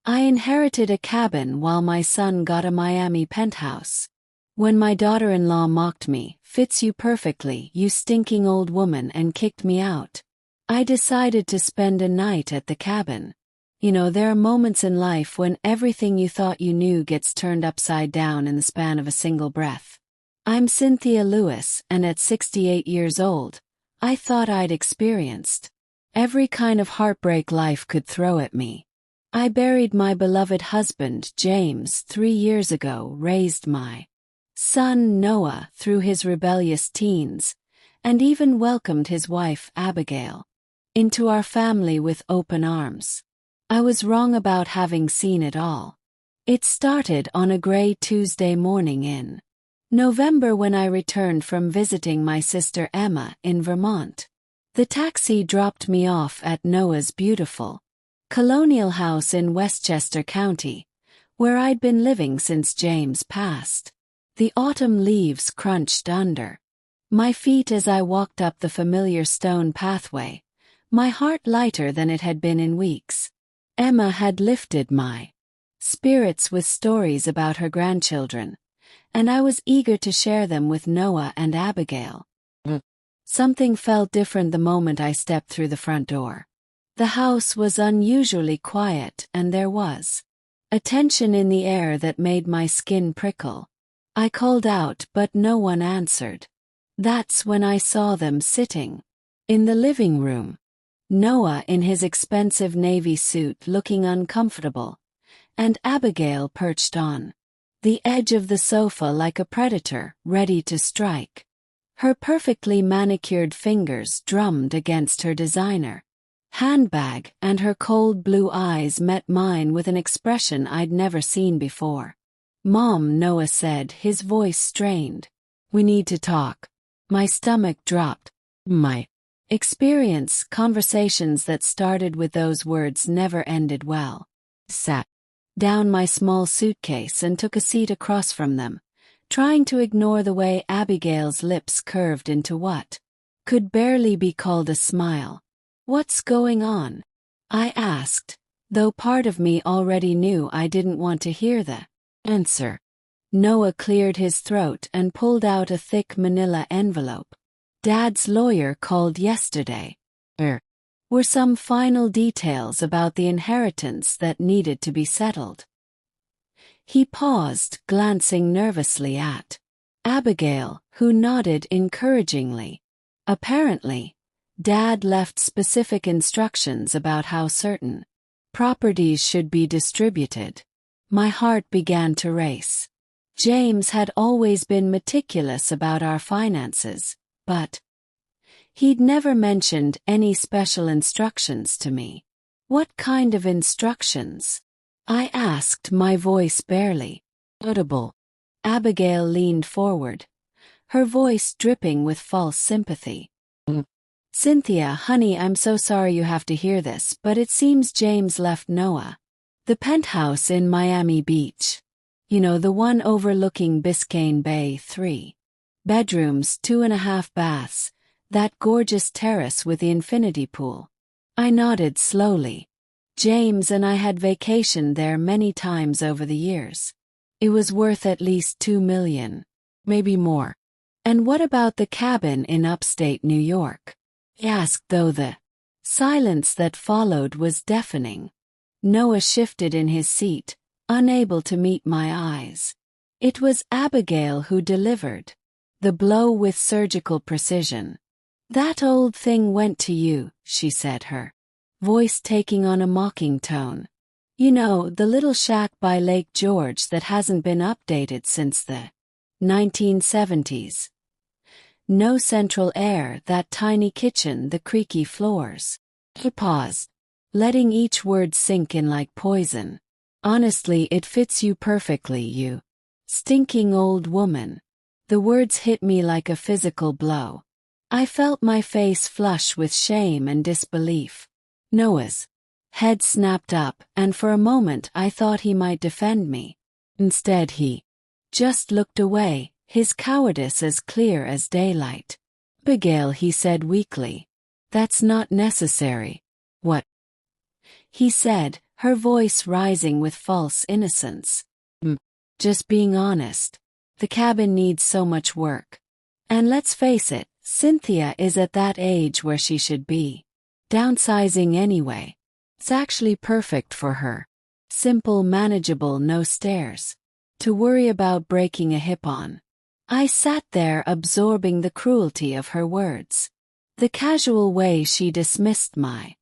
I inherited a cabin while my son got a Miami penthouse. When my daughter-in-law mocked me, "Fits you perfectly, you stinking old woman," and kicked me out, I decided to spend a night at the cabin. There are moments in life when everything you thought you knew gets turned upside down in the span of a single breath. I'm Cynthia Lewis, and at 68 years old, I thought I'd experienced every kind of heartbreak life could throw at me. I buried my beloved husband, James, 3 years ago, raised my son, Noah, through his rebellious teens, and even welcomed his wife, Abigail, into our family with open arms. I was wrong about having seen it all. It started on a gray Tuesday morning in November when I returned from visiting my sister Emma in Vermont. The taxi dropped me off at Noah's beautiful colonial house in Westchester County, where I'd been living since James passed. The autumn leaves crunched under my feet as I walked up the familiar stone pathway, my heart lighter than it had been in weeks. Emma had lifted my spirits with stories about her grandchildren, and I was eager to share them with Noah and Abigail. Something felt different the moment I stepped through the front door. The house was unusually quiet, and there was a tension in the air that made my skin prickle. I called out, but no one answered. That's when I saw them sitting in the living room. Noah in his expensive navy suit looking uncomfortable, and Abigail perched on the edge of the sofa like a predator, ready to strike. Her perfectly manicured fingers drummed against her designer handbag, and her cold blue eyes met mine with an expression I'd never seen before. "Mom," Noah said, his voice strained. "We need to talk." My stomach dropped. My conversations that started with those words never ended well. Sat down my small suitcase and took a seat across from them, trying to ignore the way Abigail's lips curved into what could barely be called a smile. "What's going on?" I asked, though part of me already knew I didn't want to hear the answer. Noah cleared his throat and pulled out a thick manila envelope. "Dad's lawyer called yesterday. Were some final details about the inheritance that needed to be settled." He paused, glancing nervously at Abigail, who nodded encouragingly. Apparently, Dad left specific instructions about how certain properties should be distributed. My heart began to race. James had always been meticulous about our finances, but he'd never mentioned any special instructions to me. "What kind of instructions?" I asked, my voice barely audible. Abigail leaned forward, her voice dripping with false sympathy. "Cynthia, honey, I'm so sorry you have to hear this, but it seems James left Noah the penthouse in Miami Beach. The one overlooking Biscayne Bay, 3 bedrooms, 2.5 baths, that gorgeous terrace with the infinity pool." I nodded slowly. James and I had vacationed there many times over the years. It was worth at least $2 million. Maybe more. "And what about the cabin in upstate New York?" I asked, though the silence that followed was deafening. Noah shifted in his seat, unable to meet my eyes. It was Abigail who delivered the blow with surgical precision. "That old thing went to you," she said, her voice taking on a mocking tone. The little shack by Lake George that hasn't been updated since the 1970s. No central air, that tiny kitchen, the creaky floors." He paused, letting each word sink in like poison. "Honestly, it fits you perfectly, you stinking old woman." The words hit me like a physical blow. I felt my face flush with shame and disbelief. Noah's head snapped up, and for a moment I thought he might defend me. Instead he just looked away, his cowardice as clear as daylight. "Abigail," he said weakly. "That's not necessary." "What?" he said, her voice rising with false innocence. Just being honest. The cabin needs so much work. And let's face it, Cynthia is at that age where she should be. Downsizing anyway. It's actually perfect for her. Simple, manageable, no stairs. To worry about breaking a hip on. I sat there absorbing the cruelty of her words. The casual way she dismissed my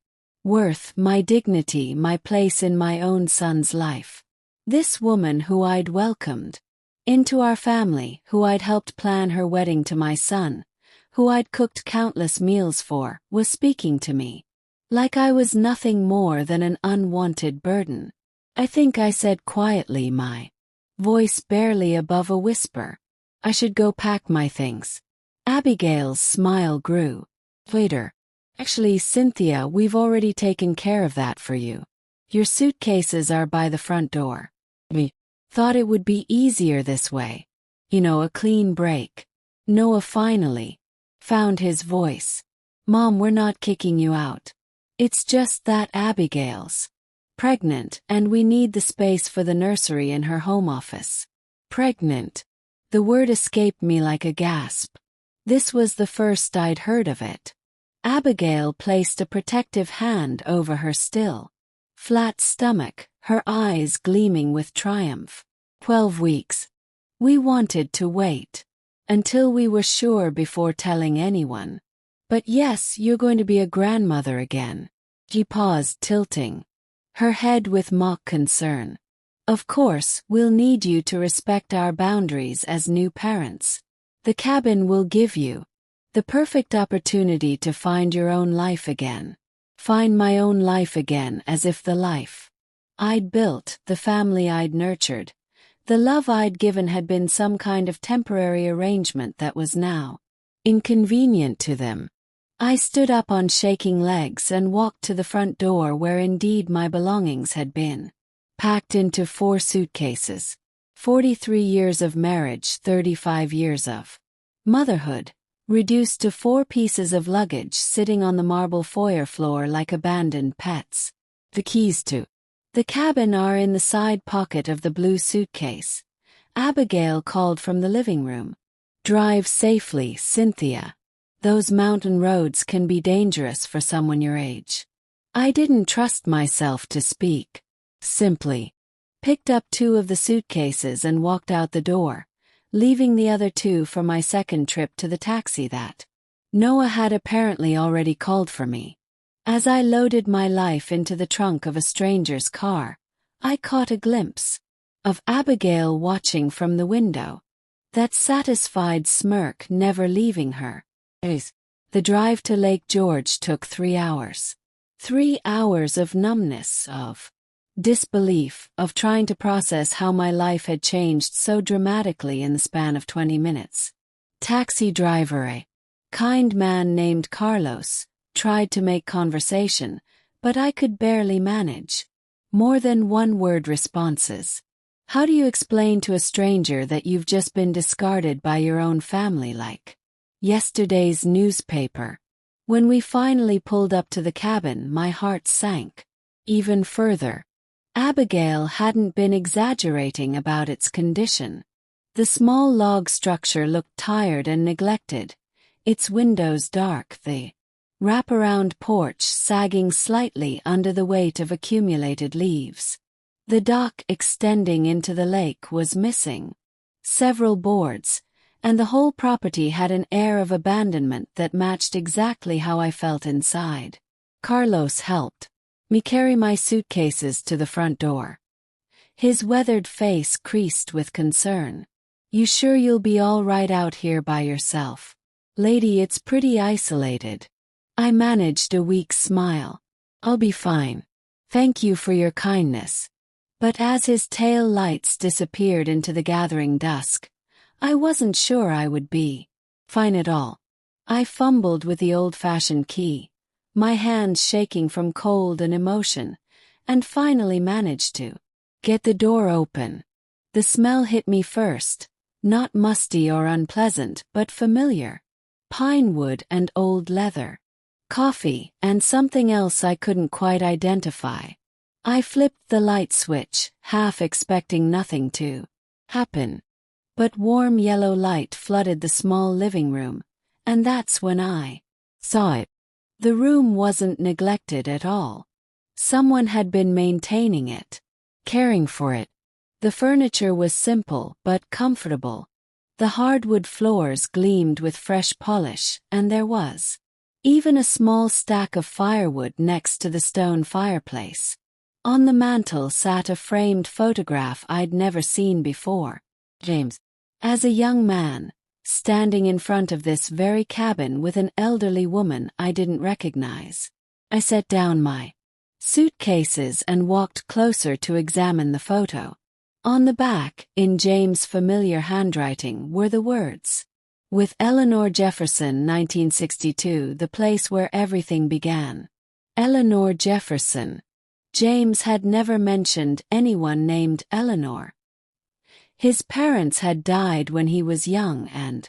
worth, my dignity, my place in my own son's life. This woman who I'd welcomed into our family, who I'd helped plan her wedding to my son, who I'd cooked countless meals for, was speaking to me like I was nothing more than an unwanted burden. I think I said quietly, my voice barely above a whisper, I should go pack my things. Abigail's smile grew. Later. Actually, Cynthia, we've already taken care of that for you. Your suitcases are by the front door. We thought it would be easier this way. You know, a clean break. Noah finally found his voice. Mom, we're not kicking you out. It's just that Abigail's pregnant, and we need the space for the nursery in her home office. Pregnant. The word escaped me like a gasp. This was the first I'd heard of it. Abigail placed a protective hand over her still, flat stomach, her eyes gleaming with triumph. 12 weeks. We wanted to wait until we were sure before telling anyone. But yes, you're going to be a grandmother again. She paused, tilting her head with mock concern. Of course, we'll need you to respect our boundaries as new parents. The cabin will give you the perfect opportunity to find your own life again. Find my own life again, as if the life I'd built, the family I'd nurtured, the love I'd given had been some kind of temporary arrangement that was now inconvenient to them. I stood up on shaking legs and walked to the front door where indeed my belongings had been packed into 4 suitcases. 43 years of marriage, 35 years of motherhood, reduced to 4 pieces of luggage sitting on the marble foyer floor like abandoned pets. The keys to the cabin are in the side pocket of the blue suitcase. Abigail called from the living room. Drive safely, Cynthia. Those mountain roads can be dangerous for someone your age. I didn't trust myself to speak. Simply picked up 2 of the suitcases and walked out the door, leaving the other 2 for my second trip to the taxi that Noah had apparently already called for me. As I loaded my life into the trunk of a stranger's car, I caught a glimpse of Abigail watching from the window, that satisfied smirk never leaving her. The drive to Lake George took 3 hours. 3 hours of numbness, of disbelief, of trying to process how my life had changed so dramatically in the span of 20 minutes. Taxi driver, a kind man named Carlos, tried to make conversation, but I could barely manage more than one-word responses. How do you explain to a stranger that you've just been discarded by your own family like yesterday's newspaper? When we finally pulled up to the cabin, my heart sank even further. Abigail hadn't been exaggerating about its condition. The small log structure looked tired and neglected, its windows dark, the wraparound porch sagging slightly under the weight of accumulated leaves. The dock extending into the lake was missing several boards, and the whole property had an air of abandonment that matched exactly how I felt inside. Carlos helped me carry my suitcases to the front door. His weathered face creased with concern. You sure you'll be all right out here by yourself? Lady, it's pretty isolated. I managed a weak smile. I'll be fine. Thank you for your kindness. But as his tail lights disappeared into the gathering dusk, I wasn't sure I would be fine at all. I fumbled with the old-fashioned key, my hands shaking from cold and emotion, and finally managed to get the door open. The smell hit me first, not musty or unpleasant, but familiar. Pine wood and old leather. Coffee, and something else I couldn't quite identify. I flipped the light switch, half expecting nothing to happen. But warm yellow light flooded the small living room, and that's when I saw it. The room wasn't neglected at all. Someone had been maintaining it, caring for it. The furniture was simple but comfortable. The hardwood floors gleamed with fresh polish, and there was even a small stack of firewood next to the stone fireplace. On the mantel sat a framed photograph I'd never seen before. James, as a young man, standing in front of this very cabin with an elderly woman I didn't recognize. I set down my suitcases and walked closer to examine the photo. On the back, in James' familiar handwriting, were the words, "With Eleanor Jefferson, 1962, the place where everything began." Eleanor Jefferson. James had never mentioned anyone named Eleanor. His parents had died when he was young and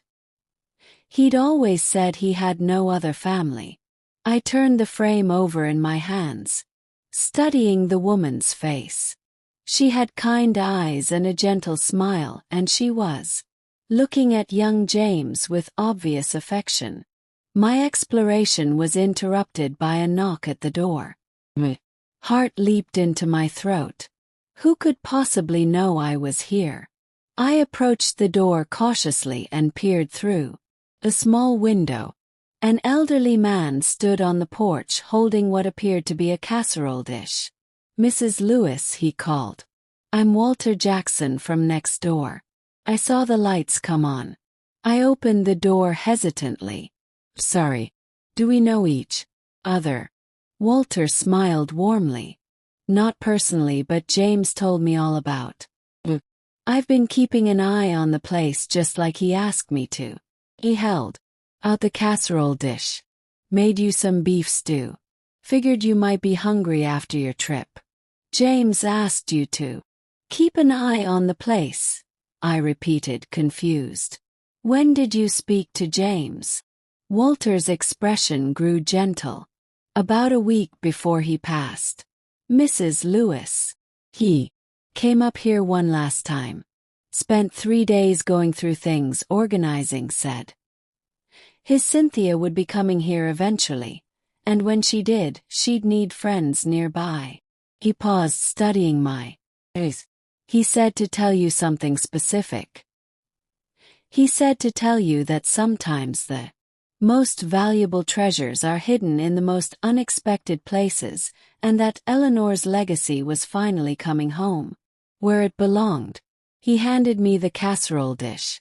he'd always said he had no other family. I turned the frame over in my hands, studying the woman's face. She had kind eyes and a gentle smile, and she was looking at young James with obvious affection. My exploration was interrupted by a knock at the door. My heart leaped into my throat. Who could possibly know I was here? I approached the door cautiously and peered through a small window. An elderly man stood on the porch holding what appeared to be a casserole dish. "Mrs. Lewis," he called. "I'm Walter Jackson from next door." I saw the lights come on. I opened the door hesitantly. "Sorry. Do we know each other?" Walter smiled warmly. "Not personally, but James told me all about. I've been keeping an eye on the place just like he asked me to." He held out the casserole dish. "Made you some beef stew. Figured you might be hungry after your trip." "James asked you to keep an eye on the place," I repeated, confused. "When did you speak to James?" Walter's expression grew gentle. "About a week before he passed. Mrs. Lewis. He came up here one last time. Spent 3 days going through things, organizing, said his Cynthia would be coming here eventually, and when she did, she'd need friends nearby." He paused, studying my face. "He said to tell you something specific. He said to tell you that sometimes the most valuable treasures are hidden in the most unexpected places, and that Eleanor's legacy was finally coming home, where it belonged." He handed me the casserole dish.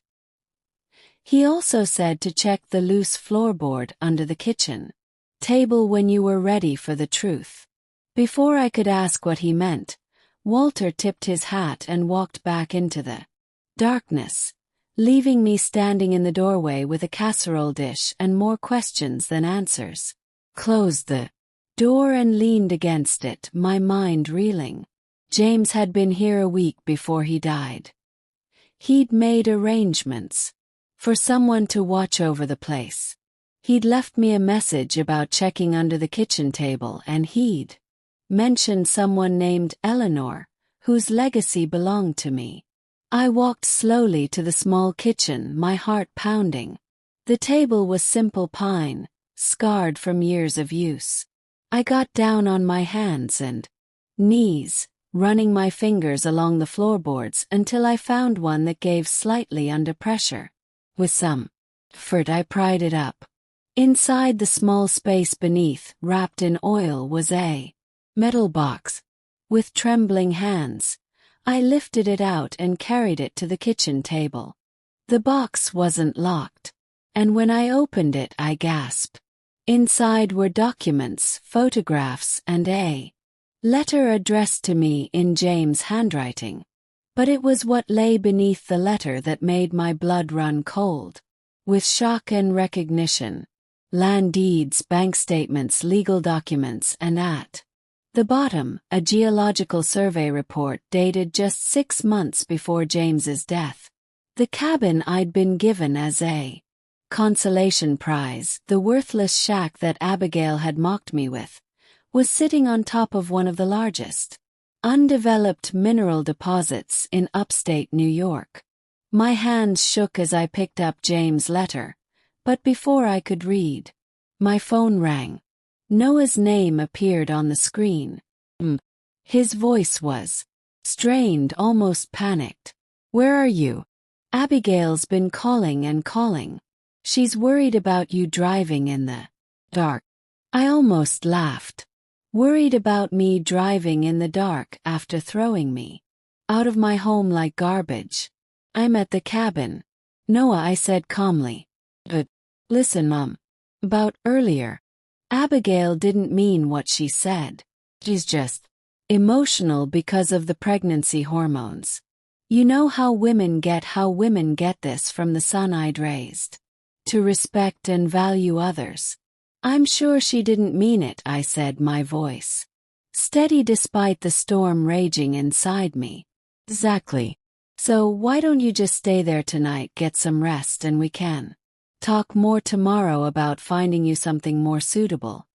"He also said to check the loose floorboard under the kitchen table when you were ready for the truth." Before I could ask what he meant, Walter tipped his hat and walked back into the darkness, leaving me standing in the doorway with a casserole dish and more questions than answers. Closed the door and leaned against it, my mind reeling. James had been here a week before he died. He'd made arrangements for someone to watch over the place. He'd left me a message about checking under the kitchen table, and he'd mentioned someone named Eleanor, whose legacy belonged to me. I walked slowly to the small kitchen, my heart pounding. The table was simple pine, scarred from years of use. I got down on my hands and knees, running my fingers along the floorboards until I found one that gave slightly under pressure. With some effort I pried it up. Inside the small space beneath, wrapped in oil, was a metal box. With trembling hands, I lifted it out and carried it to the kitchen table. The box wasn't locked, and when I opened it I gasped. Inside were documents, photographs, and a letter addressed to me in James' handwriting. But it was what lay beneath the letter that made my blood run cold. With shock and recognition, land deeds, bank statements, legal documents, and at the bottom, a geological survey report dated just 6 months before James's death. The cabin I'd been given as a consolation prize, the worthless shack that Abigail had mocked me with, was sitting on top of one of the largest, undeveloped mineral deposits in upstate New York. My hands shook as I picked up James' letter, but before I could read, my phone rang. Noah's name appeared on the screen. His voice was strained, almost panicked. "Where are you? Abigail's been calling and calling. She's worried about you driving in the dark." I almost laughed. Worried about me driving in the dark after throwing me out of my home like garbage. "I'm at the cabin, Noah," I said calmly. "But listen, Mom. About earlier. Abigail didn't mean what she said. She's just emotional because of the pregnancy hormones. You know how women get this from the son I'd raised. To respect and value others. I'm sure she didn't mean it," I said, my voice steady despite the storm raging inside me. "Exactly. So why don't you just stay there tonight, get some rest, and we can talk more tomorrow about finding you something more suitable.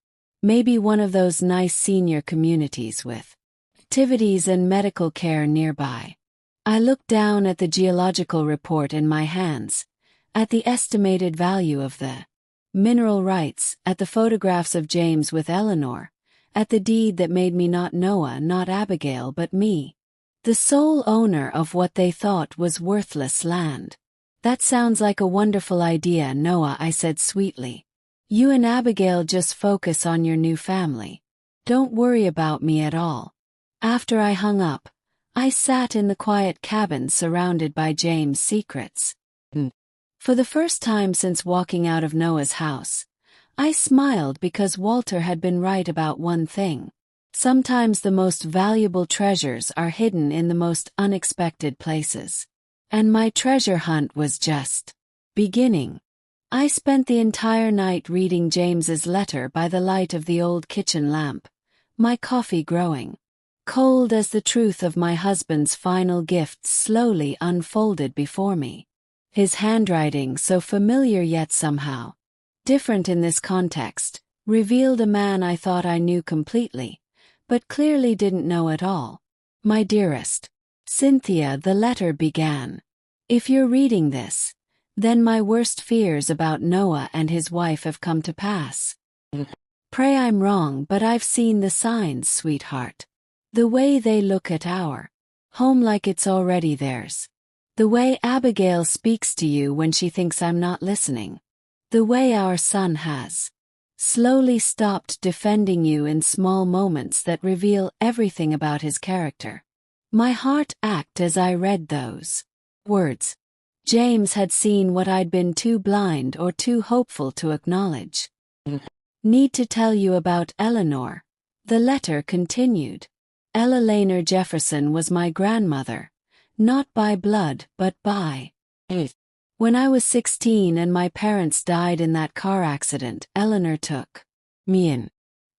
Maybe one of those nice senior communities with activities and medical care nearby." I looked down at the geological report in my hands, at the estimated value of the mineral rights, at the photographs of James with Eleanor, at the deed that made me not Noah, not Abigail, but me, the sole owner of what they thought was worthless land. "That sounds like a wonderful idea, Noah," I said sweetly. "You and Abigail just focus on your new family. Don't worry about me at all." After I hung up, I sat in the quiet cabin surrounded by James' secrets. For the first time since walking out of Noah's house, I smiled because Walter had been right about one thing. Sometimes the most valuable treasures are hidden in the most unexpected places. And my treasure hunt was just beginning. I spent the entire night reading James's letter by the light of the old kitchen lamp, my coffee growing cold as the truth of my husband's final gift slowly unfolded before me. His handwriting, so familiar yet somehow different in this context, revealed a man I thought I knew completely, but clearly didn't know at all. "My dearest Cynthia," the letter began. "If you're reading this, then my worst fears about Noah and his wife have come to pass. Pray I'm wrong, but I've seen the signs, sweetheart. The way they look at our home like it's already theirs. The way Abigail speaks to you when she thinks I'm not listening. The way our son has slowly stopped defending you in small moments that reveal everything about his character." My heart ached as I read those words. James had seen what I'd been too blind or too hopeful to acknowledge. "Need to tell you about Eleanor," the letter continued. "Ella Laner Jefferson was my grandmother, not by blood but by faith. When I was 16 and my parents died in that car accident, Eleanor took me in.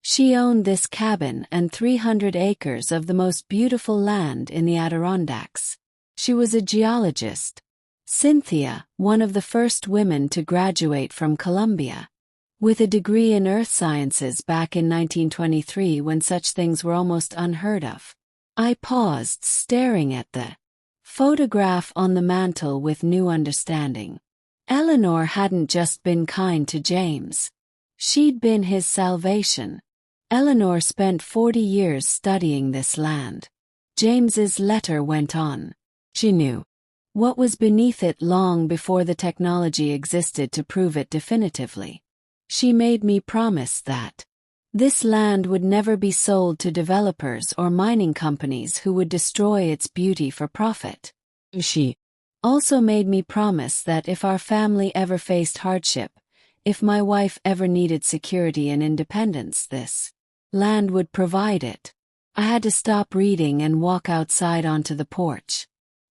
She owned this cabin and 300 acres of the most beautiful land in the Adirondacks. She was a geologist. Cynthia, one of the first women to graduate from Columbia, with a degree in earth sciences back in 1923 when such things were almost unheard of." I paused, staring at the photograph on the mantel with new understanding. Eleanor hadn't just been kind to James. She'd been his salvation. Eleanor spent 40 years studying this land. James's letter went on. She knew what was beneath it long before the technology existed to prove it definitively. She made me promise that this land would never be sold to developers or mining companies who would destroy its beauty for profit. She also made me promise that if our family ever faced hardship, if my wife ever needed security and independence, this land would provide it. I had to stop reading and walk outside onto the porch.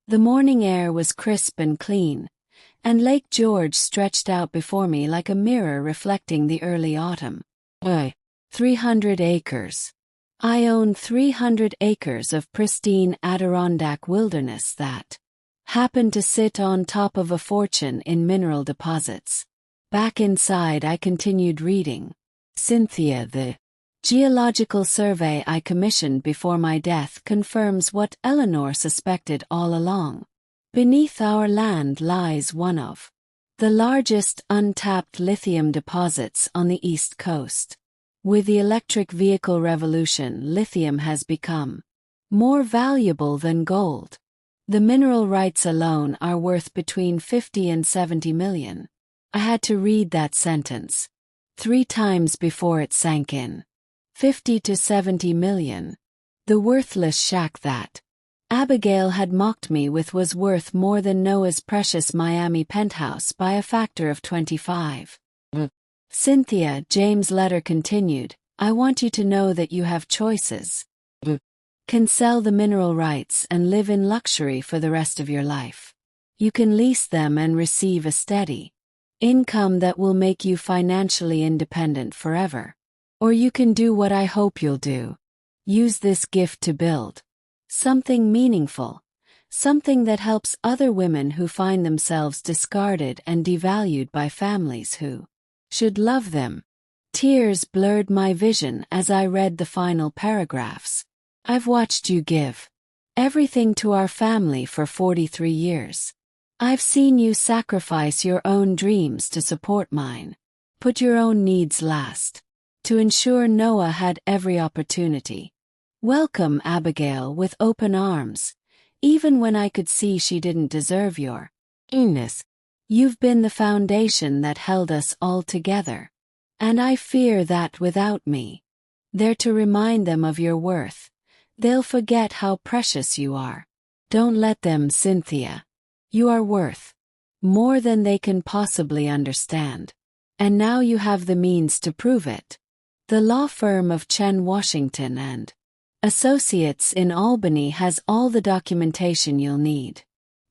The morning air was crisp and clean, and Lake George stretched out before me like a mirror reflecting the early autumn. 300 acres. I own 300 acres of pristine Adirondack wilderness that happened to sit on top of a fortune in mineral deposits. Back inside, I continued reading. Cynthia, the Geological survey I commissioned before my death confirms what Eleanor suspected all along. Beneath our land lies one of the largest untapped lithium deposits on the East Coast. With the electric vehicle revolution, lithium has become more valuable than gold. The mineral rights alone are worth between 50 and 70 million. I had to read that sentence 3 times before it sank in. 50 to 70 million. The worthless shack that Abigail had mocked me with was worth more than Noah's precious Miami penthouse by a factor of 25. Cynthia, James' letter continued, I want you to know that you have choices. Can sell the mineral rights and live in luxury for the rest of your life. You can lease them and receive a steady income that will make you financially independent forever. Or you can do what I hope you'll do. Use this gift to build something meaningful, something that helps other women who find themselves discarded and devalued by families who should love them. Tears blurred my vision as I read the final paragraphs. I've watched you give everything to our family for 43 years. I've seen you sacrifice your own dreams to support mine. Put your own needs last. To ensure Noah had every opportunity. Welcome Abigail with open arms, even when I could see she didn't deserve your kindness. You've been the foundation that held us all together. And I fear that without me, there to remind them of your worth, they'll forget how precious you are. Don't let them, Cynthia. You are worth more than they can possibly understand. And now you have the means to prove it. The law firm of Chen Washington and Associates in Albany has all the documentation you'll need.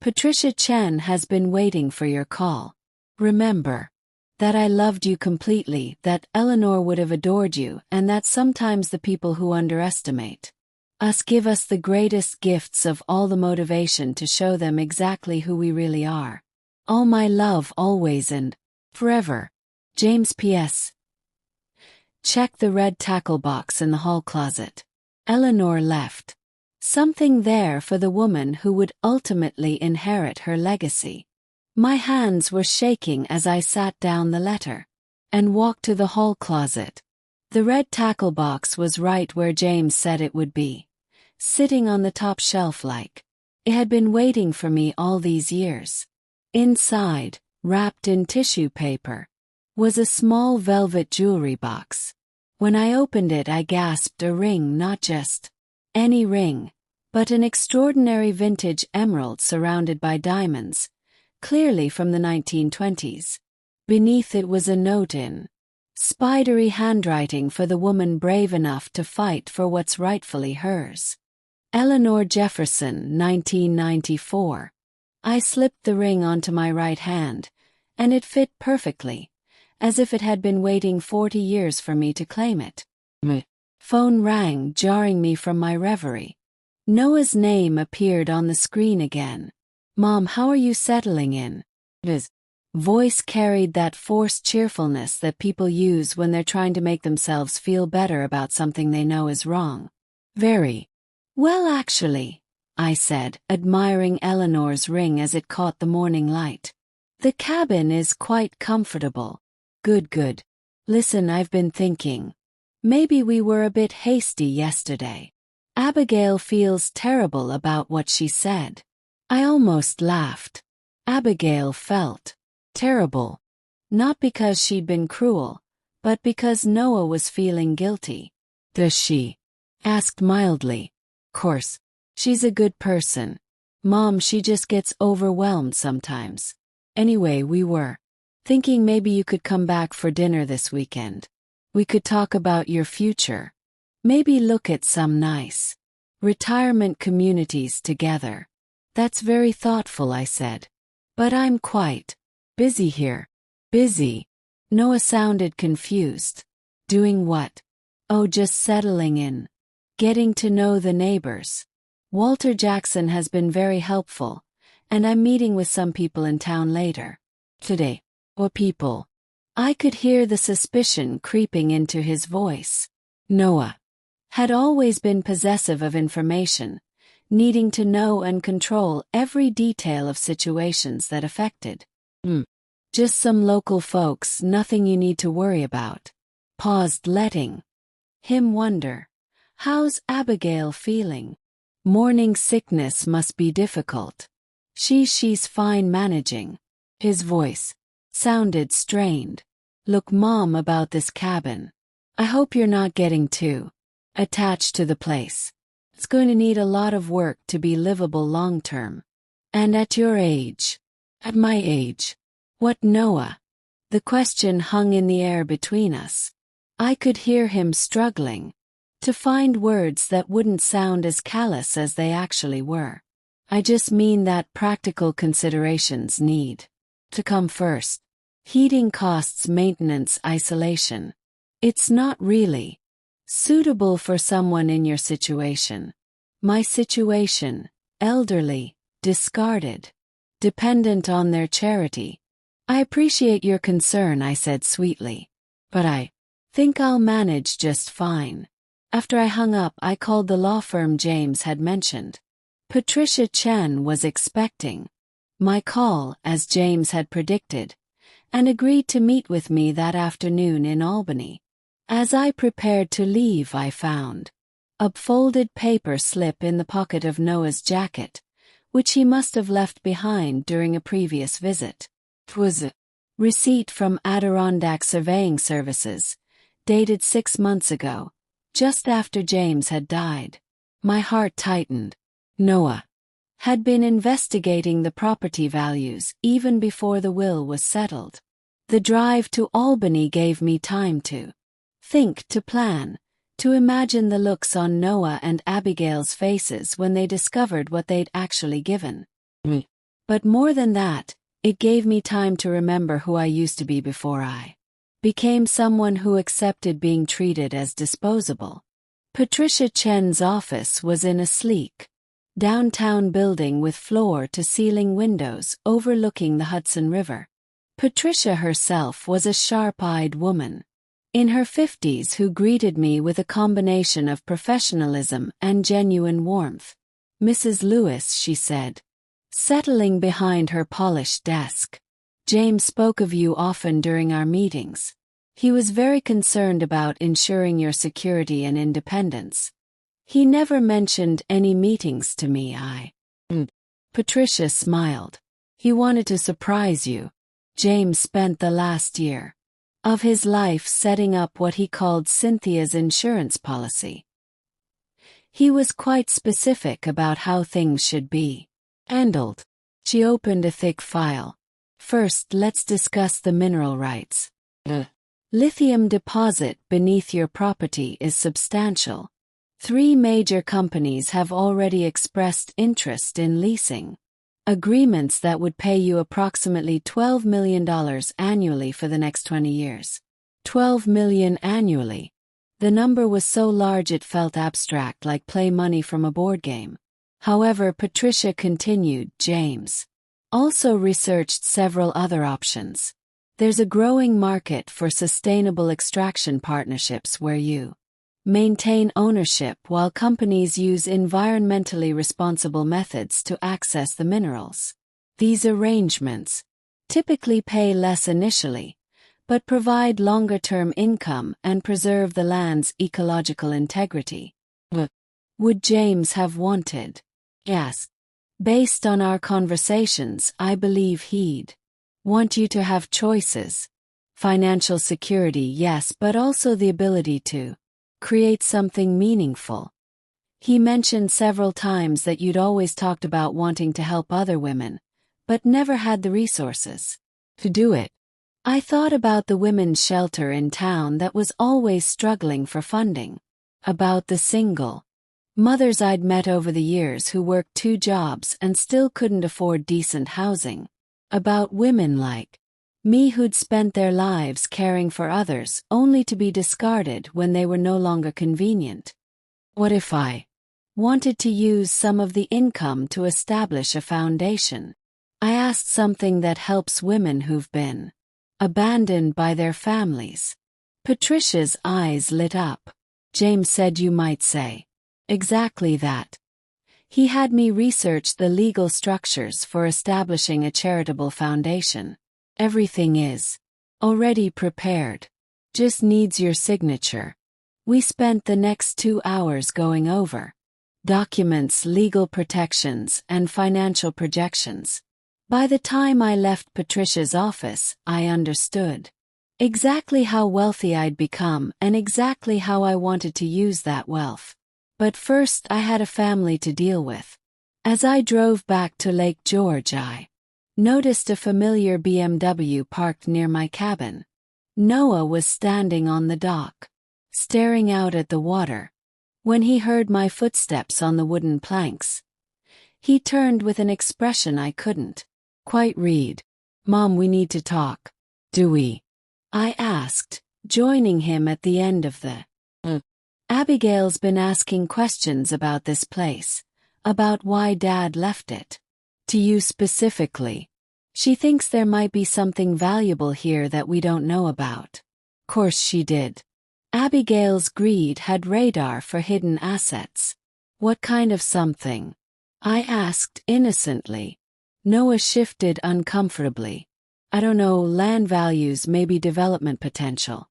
Patricia Chen has been waiting for your call. Remember that I loved you completely, that Eleanor would have adored you, and that sometimes the people who underestimate us give us the greatest gifts of all, the motivation to show them exactly who we really are. All my love always and forever. James P.S. Check the red tackle box in the hall closet. Eleanor left something there for the woman who would ultimately inherit her legacy. My hands were shaking as I sat down the letter and walked to the hall closet. The red tackle box was right where James said it would be, sitting on the top shelf like it had been waiting for me all these years. Inside, wrapped in tissue paper, was a small velvet jewelry box. When I opened it, I gasped. A ring, not just any ring, but an extraordinary vintage emerald surrounded by diamonds, clearly from the 1920s. Beneath it was a note in spidery handwriting for the woman brave enough to fight for what's rightfully hers. Eleanor Jefferson, 1994. I slipped the ring onto my right hand, and it fit perfectly, as if it had been waiting 40 years for me to claim it. Phone rang, jarring me from my reverie. Noah's name appeared on the screen again. Mom, how are you settling in? His voice carried that forced cheerfulness that people use when they're trying to make themselves feel better about something they know is wrong. Very well, actually, I said, admiring Eleanor's ring as it caught the morning light. The cabin is quite comfortable. Good. Listen, I've been thinking. Maybe we were a bit hasty yesterday. Abigail feels terrible about what she said. I almost laughed. Abigail felt terrible. Not because she'd been cruel, but because Noah was feeling guilty. Does she? Asked mildly. Course, she's a good person. Mom, she just gets overwhelmed sometimes. Anyway, we were thinking maybe you could come back for dinner this weekend. We could talk about your future. Maybe look at some nice retirement communities together. That's very thoughtful, I said. But I'm quite busy here. Busy? Noah sounded confused. Doing what? Oh, just settling in. Getting to know the neighbors. Walter Jackson has been very helpful, and I'm meeting with some people in town later. Today. Or people. I could hear the suspicion creeping into his voice. Noah had always been possessive of information, needing to know and control every detail of situations that affected just some local folks, nothing you need to worry about. Paused, letting him wonder. How's Abigail feeling? Morning sickness must be difficult. She's fine managing. His voice sounded strained. Look, Mom, about this cabin. I hope you're not getting too attached to the place. It's going to need a lot of work to be livable long term. And at your age. At my age. What, Noah? The question hung in the air between us. I could hear him struggling to find words that wouldn't sound as callous as they actually were. I just mean that practical considerations need to come first. Heating costs, maintenance, isolation. It's not really suitable for someone in your situation. My situation, elderly, discarded, dependent on their charity. I appreciate your concern, I said sweetly. But I think I'll manage just fine. After I hung up, I called the law firm James had mentioned. Patricia Chen was expecting my call, as James had predicted, and agreed to meet with me that afternoon in Albany. As I prepared to leave, I found a folded paper slip in the pocket of Noah's jacket, which he must have left behind during a previous visit. 'Twas a receipt from Adirondack Surveying Services, dated 6 months ago, just after James had died. My heart tightened. Noah had been investigating the property values even before the will was settled. The drive to Albany gave me time to think, to plan, to imagine the looks on Noah and Abigail's faces when they discovered what they'd actually given me. But more than that, it gave me time to remember who I used to be before I became someone who accepted being treated as disposable. Patricia Chen's office was in a sleek, downtown building with floor-to-ceiling windows overlooking the Hudson River. Patricia herself was a sharp-eyed woman in her 50s who greeted me with a combination of professionalism and genuine warmth. Mrs. Lewis, she said, settling behind her polished desk. James spoke of you often during our meetings. He was very concerned about ensuring your security and independence. He never mentioned any meetings to me. Patricia smiled. He wanted to surprise you. James spent the last year of his life setting up what he called Cynthia's insurance policy. He was quite specific about how things should be handled. She opened a thick file. First, let's discuss the mineral rights. The lithium deposit beneath your property is substantial. 3 major companies have already expressed interest in leasing agreements that would pay you approximately $12 million annually for the next 20 years. $12 million annually. The number was so large it felt abstract, like play money from a board game. However, Patricia continued, James also researched several other options. There's a growing market for sustainable extraction partnerships where you maintain ownership while companies use environmentally responsible methods to access the minerals. These arrangements typically pay less initially, but provide longer-term income and preserve the land's ecological integrity. Would James have wanted? Yes. Based on our conversations, I believe he'd want you to have choices. Financial security, yes, but also the ability to create something meaningful. He mentioned several times that you'd always talked about wanting to help other women, but never had the resources to do it. I thought about the women's shelter in town that was always struggling for funding, about the single mothers I'd met over the years who worked 2 jobs and still couldn't afford decent housing, about women like me who'd spent their lives caring for others only to be discarded when they were no longer convenient. What if I wanted to use some of the income to establish a foundation? I asked something that helps women who've been abandoned by their families. Patricia's eyes lit up. James said you might say. Exactly that. He had me research the legal structures for establishing a charitable foundation. Everything is already prepared. Just needs your signature. We spent the next 2 hours going over documents, legal protections, and financial projections. By the time I left Patricia's office, I understood exactly how wealthy I'd become and exactly how I wanted to use that wealth. But first I had a family to deal with. As I drove back to Lake George, I noticed a familiar BMW parked near my cabin. Noah was standing on the dock, staring out at the water. When he heard my footsteps on the wooden planks, he turned with an expression I couldn't quite read. "Mom, we need to talk." "Do we?" I asked, joining him at the end of the Abigail's been asking questions about this place, about why Dad left it. To you specifically. She thinks there might be something valuable here that we don't know about. Course she did. Abigail's greed had radar for hidden assets. What kind of something? I asked innocently. Noah shifted uncomfortably. I don't know, land values, maybe development potential.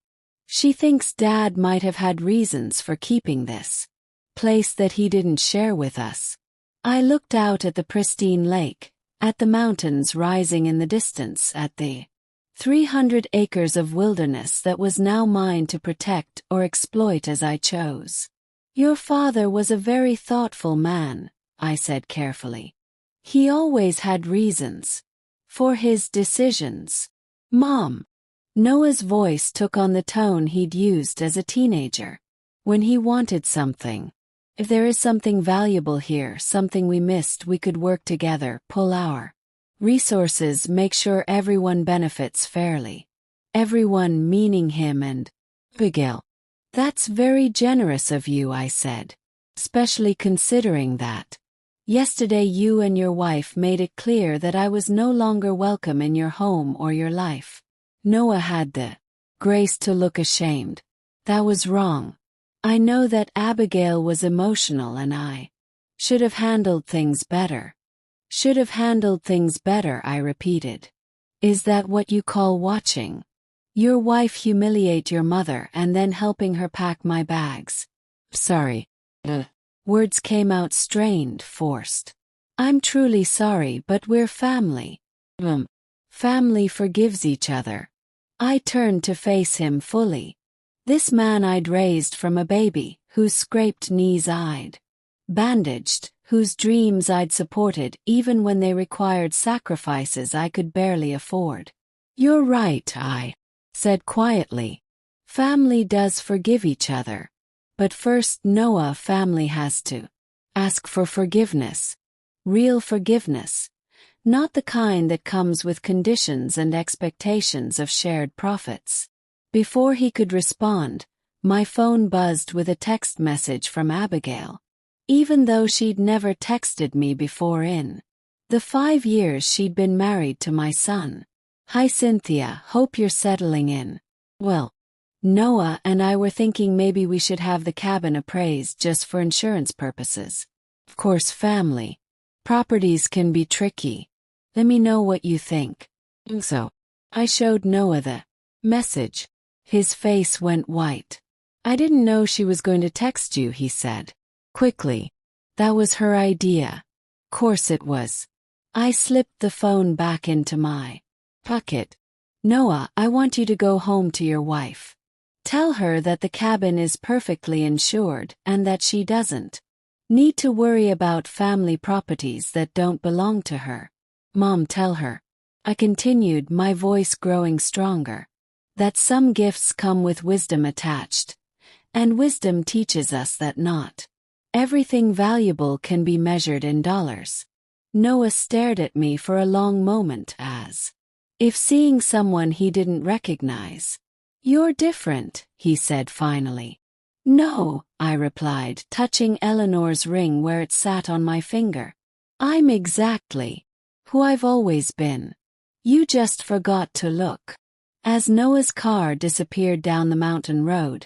She thinks Dad might have had reasons for keeping this place that he didn't share with us. I looked out at the pristine lake, at the mountains rising in the distance, at the 300 acres of wilderness that was now mine to protect or exploit as I chose. Your father was a very thoughtful man, I said carefully. He always had reasons for his decisions. Mom. Noah's voice took on the tone he'd used as a teenager. When he wanted something. If there is something valuable here, something we missed, we could work together, pull our resources, make sure everyone benefits fairly. Everyone meaning him and Abigail. That's very generous of you, I said. Especially considering that yesterday you and your wife made it clear that I was no longer welcome in your home or your life. Noah had the grace to look ashamed. That was wrong. I know that Abigail was emotional and I should have handled things better. Should have handled things better, I repeated. Is that what you call watching your wife humiliate your mother and then helping her pack my bags? Sorry. Words came out strained, forced. I'm truly sorry, but we're family. Family forgives each other. I turned to face him fully. This man I'd raised from a baby, whose scraped knees I'd bandaged, whose dreams I'd supported even when they required sacrifices I could barely afford. You're right, I said quietly. Family does forgive each other. But first, Noah, family has to ask for forgiveness. Real forgiveness. Not the kind that comes with conditions and expectations of shared profits. Before he could respond, my phone buzzed with a text message from Abigail. Even though she'd never texted me before in the 5 years she'd been married to my son. Hi Cynthia, hope you're settling in. Well, Noah and I were thinking maybe we should have the cabin appraised just for insurance purposes. Of course, family properties can be tricky. Let me know what you think. So, I showed Noah the message. His face went white. I didn't know she was going to text you, he said. Quickly. That was her idea. Course it was. I slipped the phone back into my pocket. Noah, I want you to go home to your wife. Tell her that the cabin is perfectly insured and that she doesn't need to worry about family properties that don't belong to her. Mom, tell her. I continued, my voice growing stronger. That some gifts come with wisdom attached. And wisdom teaches us that not everything valuable can be measured in dollars. Noah stared at me for a long moment as if seeing someone he didn't recognize. You're different, he said finally. No, I replied, touching Eleanor's ring where it sat on my finger. I'm exactly who I've always been. You just forgot to look. As Noah's car disappeared down the mountain road,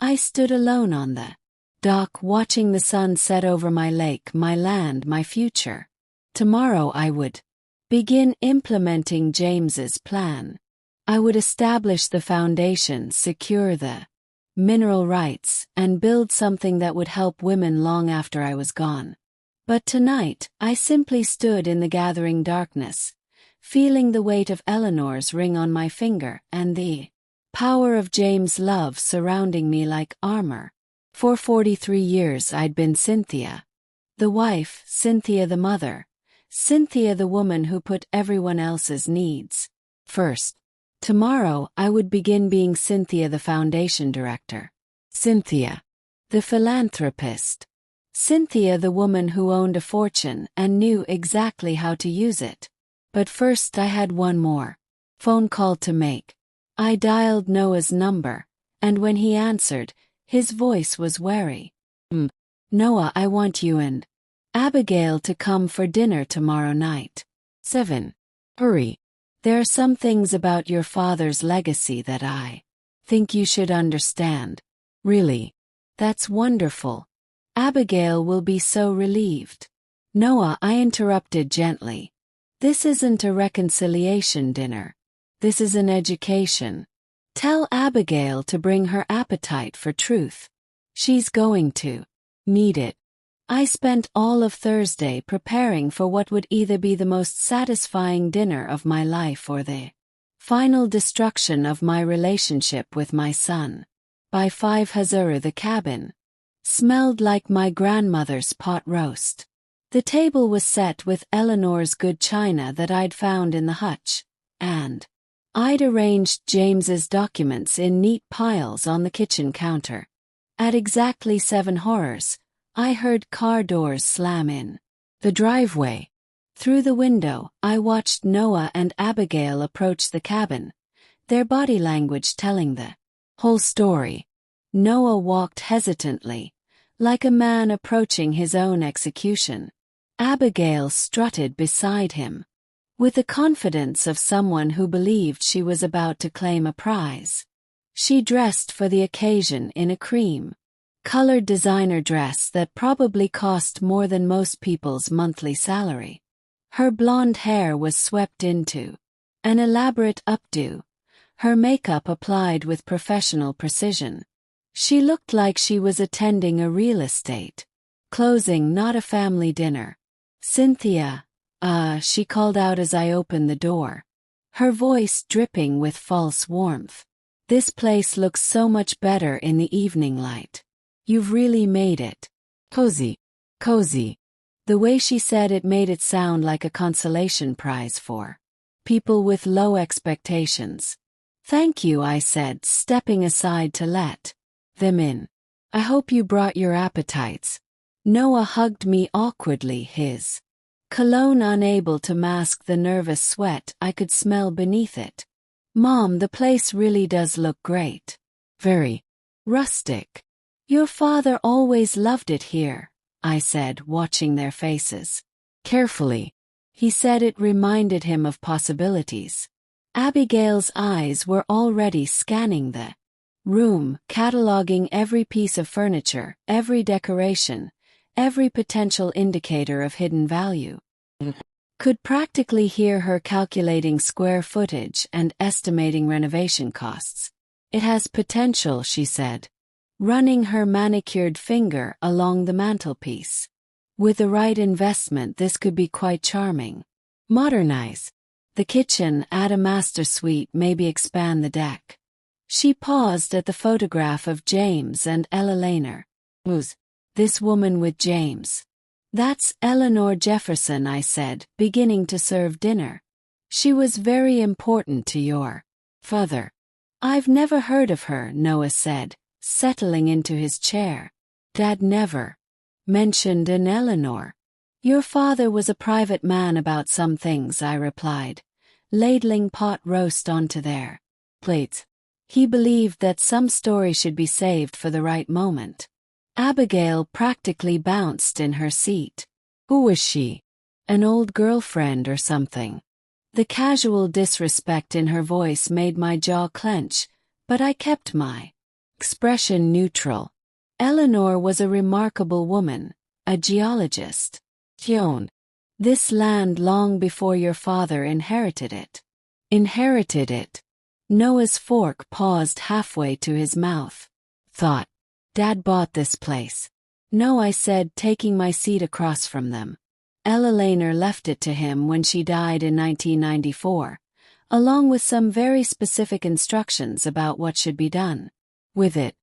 I stood alone on the dock watching the sun set over my lake, my land, my future. Tomorrow I would begin implementing James's plan. I would establish the foundation, secure the mineral rights, and build something that would help women long after I was gone. But tonight, I simply stood in the gathering darkness, feeling the weight of Eleanor's ring on my finger and the power of James' love surrounding me like armor. For 43 years I'd been Cynthia, the wife, Cynthia the mother, Cynthia the woman who put everyone else's needs first. Tomorrow I would begin being Cynthia the foundation director, Cynthia the philanthropist, Cynthia the woman who owned a fortune and knew exactly how to use it. But first I had one more phone call to make. I dialed Noah's number, and when he answered, his voice was wary. Noah, I want you and Abigail to come for dinner tomorrow night. 7. Hurry. There are some things about your father's legacy that I think you should understand. Really? That's wonderful. Abigail will be so relieved. Noah, I interrupted gently. This isn't a reconciliation dinner. This is an education. Tell Abigail to bring her appetite for truth. She's going to need it. I spent all of Thursday preparing for what would either be the most satisfying dinner of my life or the final destruction of my relationship with my son. By 5 Hazuru the cabin smelled like my grandmother's pot roast. The table was set with Eleanor's good china that I'd found in the hutch, and I'd arranged James's documents in neat piles on the kitchen counter. At exactly 7 horrors, I heard car doors slam in the driveway. Through the window, I watched Noah and Abigail approach the cabin, their body language telling the whole story. Noah walked hesitantly, like a man approaching his own execution. Abigail strutted beside him, with the confidence of someone who believed she was about to claim a prize. She dressed for the occasion in a cream-colored designer dress that probably cost more than most people's monthly salary. Her blonde hair was swept into an elaborate updo, her makeup applied with professional precision. She looked like she was attending a real estate closing, not a family dinner. Cynthia, she called out as I opened the door, her voice dripping with false warmth. This place looks so much better in the evening light. You've really made it cozy. Cozy. The way she said it made it sound like a consolation prize for people with low expectations. Thank you, I said, stepping aside to let them in. I hope you brought your appetites. Noah hugged me awkwardly, his cologne unable to mask the nervous sweat I could smell beneath it. Mom, the place really does look great. Very rustic. Your father always loved it here, I said, watching their faces carefully. He said it reminded him of possibilities. Abigail's eyes were already scanning the room, cataloging every piece of furniture, every decoration, every potential indicator of hidden value. Could practically hear her calculating square footage and estimating renovation costs. It has potential, she said, running her manicured finger along the mantelpiece. With the right investment, this could be quite charming. Modernize the kitchen, add a master suite, maybe expand the deck. She paused at the photograph of James and Ella Laner. Who's this woman with James? That's Eleanor Jefferson, I said, beginning to serve dinner. She was very important to your father. I've never heard of her, Noah said, settling into his chair. Dad never mentioned an Eleanor. Your father was a private man about some things, I replied, ladling pot roast onto their plates. He believed that some story should be saved for the right moment. Abigail practically bounced in her seat. Who was she? An old girlfriend or something? The casual disrespect in her voice made my jaw clench, but I kept my Expression neutral. Eleanor was a remarkable woman, a geologist. She owned this land long before your father inherited it. Inherited it. Noah's fork paused halfway to his mouth. Thought. Dad bought this place. No, I said, taking my seat across from them. Ella Laner left it to him when she died in 1994, along with some very specific instructions about what should be done with it.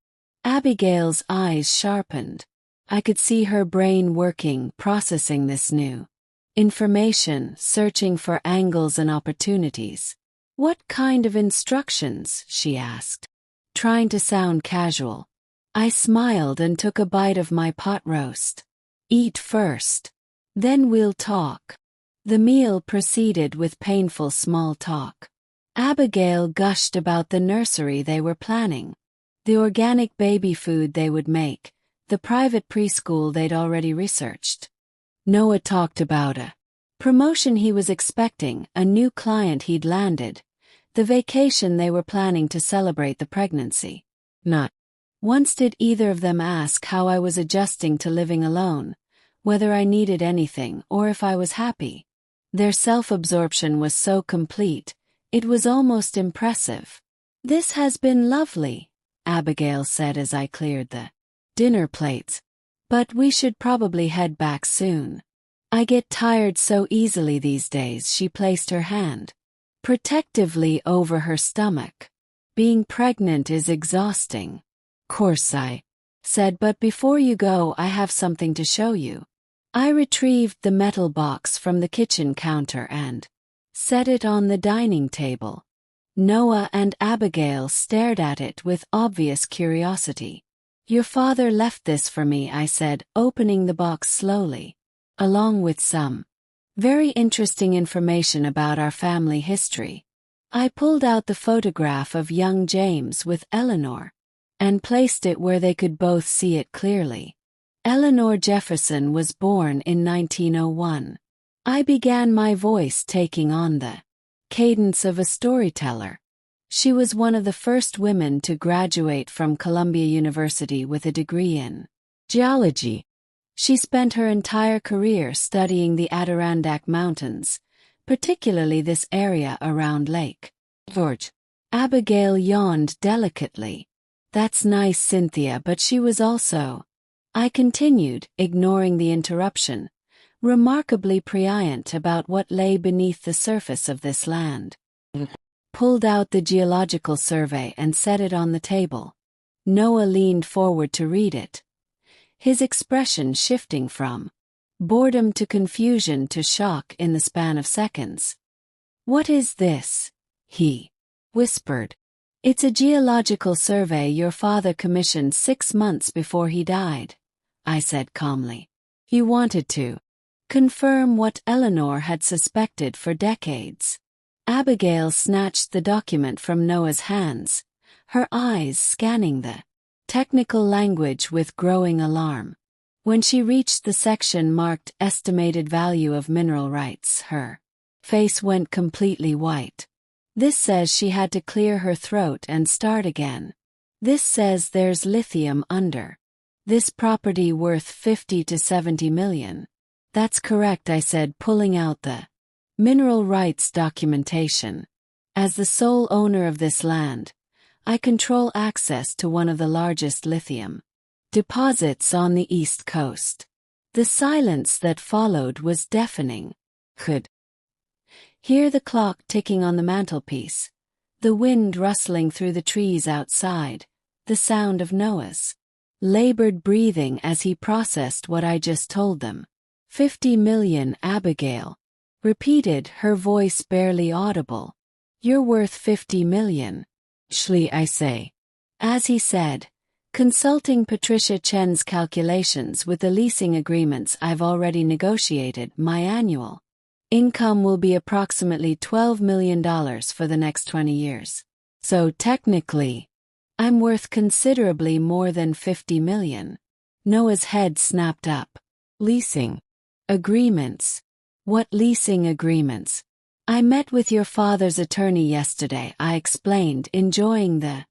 Abigail's eyes sharpened. I could see her brain working, processing this new information, searching for angles and opportunities. What kind of instructions? She asked, trying to sound casual. I smiled and took a bite of my pot roast. Eat first. Then we'll talk. The meal proceeded with painful small talk. Abigail gushed about the nursery they were planning, the organic baby food they would make, the private preschool they'd already researched. Noah talked about a promotion he was expecting, a new client he'd landed, the vacation they were planning to celebrate the pregnancy. Not once did either of them ask how I was adjusting to living alone, whether I needed anything or if I was happy. Their self-absorption was so complete, it was almost impressive. This has been lovely, Abigail said as I cleared the dinner plates. But we should probably head back soon. I get tired so easily these days. She placed her hand protectively over her stomach. Being pregnant is exhausting. Course I said, but before you go I have something to show you. I retrieved the metal box from the kitchen counter and set it on the dining table. Noah and Abigail stared at it with obvious curiosity. Your father left this for me, I said, opening the box slowly, along with some very interesting information about our family history. I pulled out the photograph of young James with Eleanor and placed it where they could both see it clearly. Eleanor Jefferson was born in 1901. I began, my voice taking on the cadence of a storyteller. She was one of the first women to graduate from Columbia University with a degree in geology. She spent her entire career studying the Adirondack Mountains, particularly this area around Lake George. Abigail yawned delicately. That's nice, Cynthia, but she was also, I continued, ignoring the interruption, remarkably prescient about what lay beneath the surface of this land. Pulled out the geological survey and set it on the table. Noah leaned forward to read it, his expression shifting from boredom to confusion to shock in the span of seconds. What is this? He whispered. It's a geological survey your father commissioned 6 months before he died, I said calmly. He wanted to confirm what Eleanor had suspected for decades. Abigail snatched the document from Noah's hands, her eyes scanning the technical language with growing alarm. When she reached the section marked Estimated Value of Mineral Rights, her face went completely white. This says she had to clear her throat and start again. This says there's lithium under this property worth 50 to 70 million. That's correct, I said, pulling out the mineral rights documentation. As the sole owner of this land, I control access to one of the largest lithium deposits on the East Coast. The silence that followed was deafening. Could hear the clock ticking on the mantelpiece, the wind rustling through the trees outside, the sound of Noah's labored breathing as he processed what I just told them. 50 million, Abigail repeated, her voice barely audible. You're worth 50 million. Shli, I say. As he said, consulting Patricia Chen's calculations with the leasing agreements I've already negotiated, my annual income will be approximately $12 million for the next 20 years. So technically, I'm worth considerably more than 50 million. Noah's head snapped up. Leasing agreements. What leasing agreements? I met with your father's attorney yesterday, I explained, enjoying the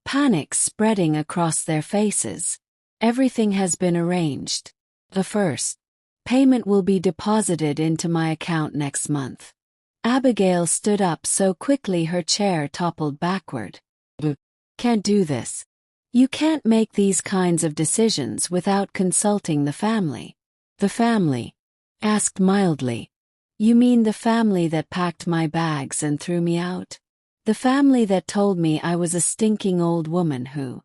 panic spreading across their faces. Everything has been arranged. The first payment will be deposited into my account next month. Abigail stood up so quickly her chair toppled backward. Can't do this. You can't make these kinds of decisions without consulting the family. The family? Asked mildly. You mean the family that packed my bags and threw me out? The family that told me I was a stinking old woman who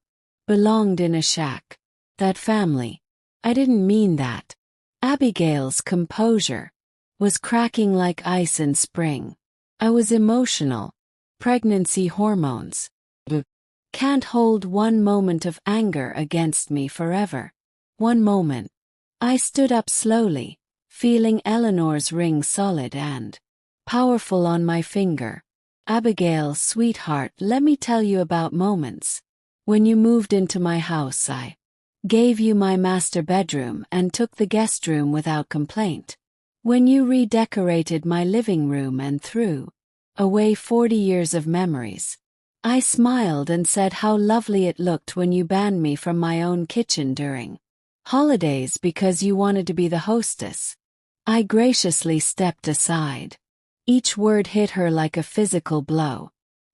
belonged in a shack. That family. I didn't mean that. Abigail's composure was cracking like ice in spring. I was emotional. Pregnancy hormones. Can't hold one moment of anger against me forever. One moment. I stood up slowly, feeling Eleanor's ring solid and powerful on my finger. Abigail, sweetheart, let me tell you about moments. When you moved into my house, I gave you my master bedroom and took the guest room without complaint. When you redecorated my living room and threw away 40 years of memories, I smiled and said how lovely it looked when you banned me from my own kitchen during holidays because you wanted to be the hostess. I graciously stepped aside. Each word hit her like a physical blow.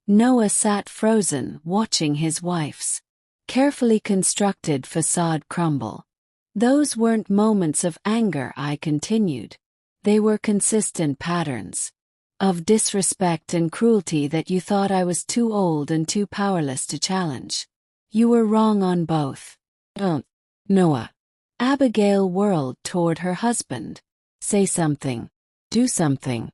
Noah sat frozen, watching his wife's carefully constructed facade crumble. Those weren't moments of anger, I continued. They were consistent patterns of disrespect and cruelty that you thought I was too old and too powerless to challenge. You were wrong on both. Noah. Abigail whirled toward her husband. Say something. Do something.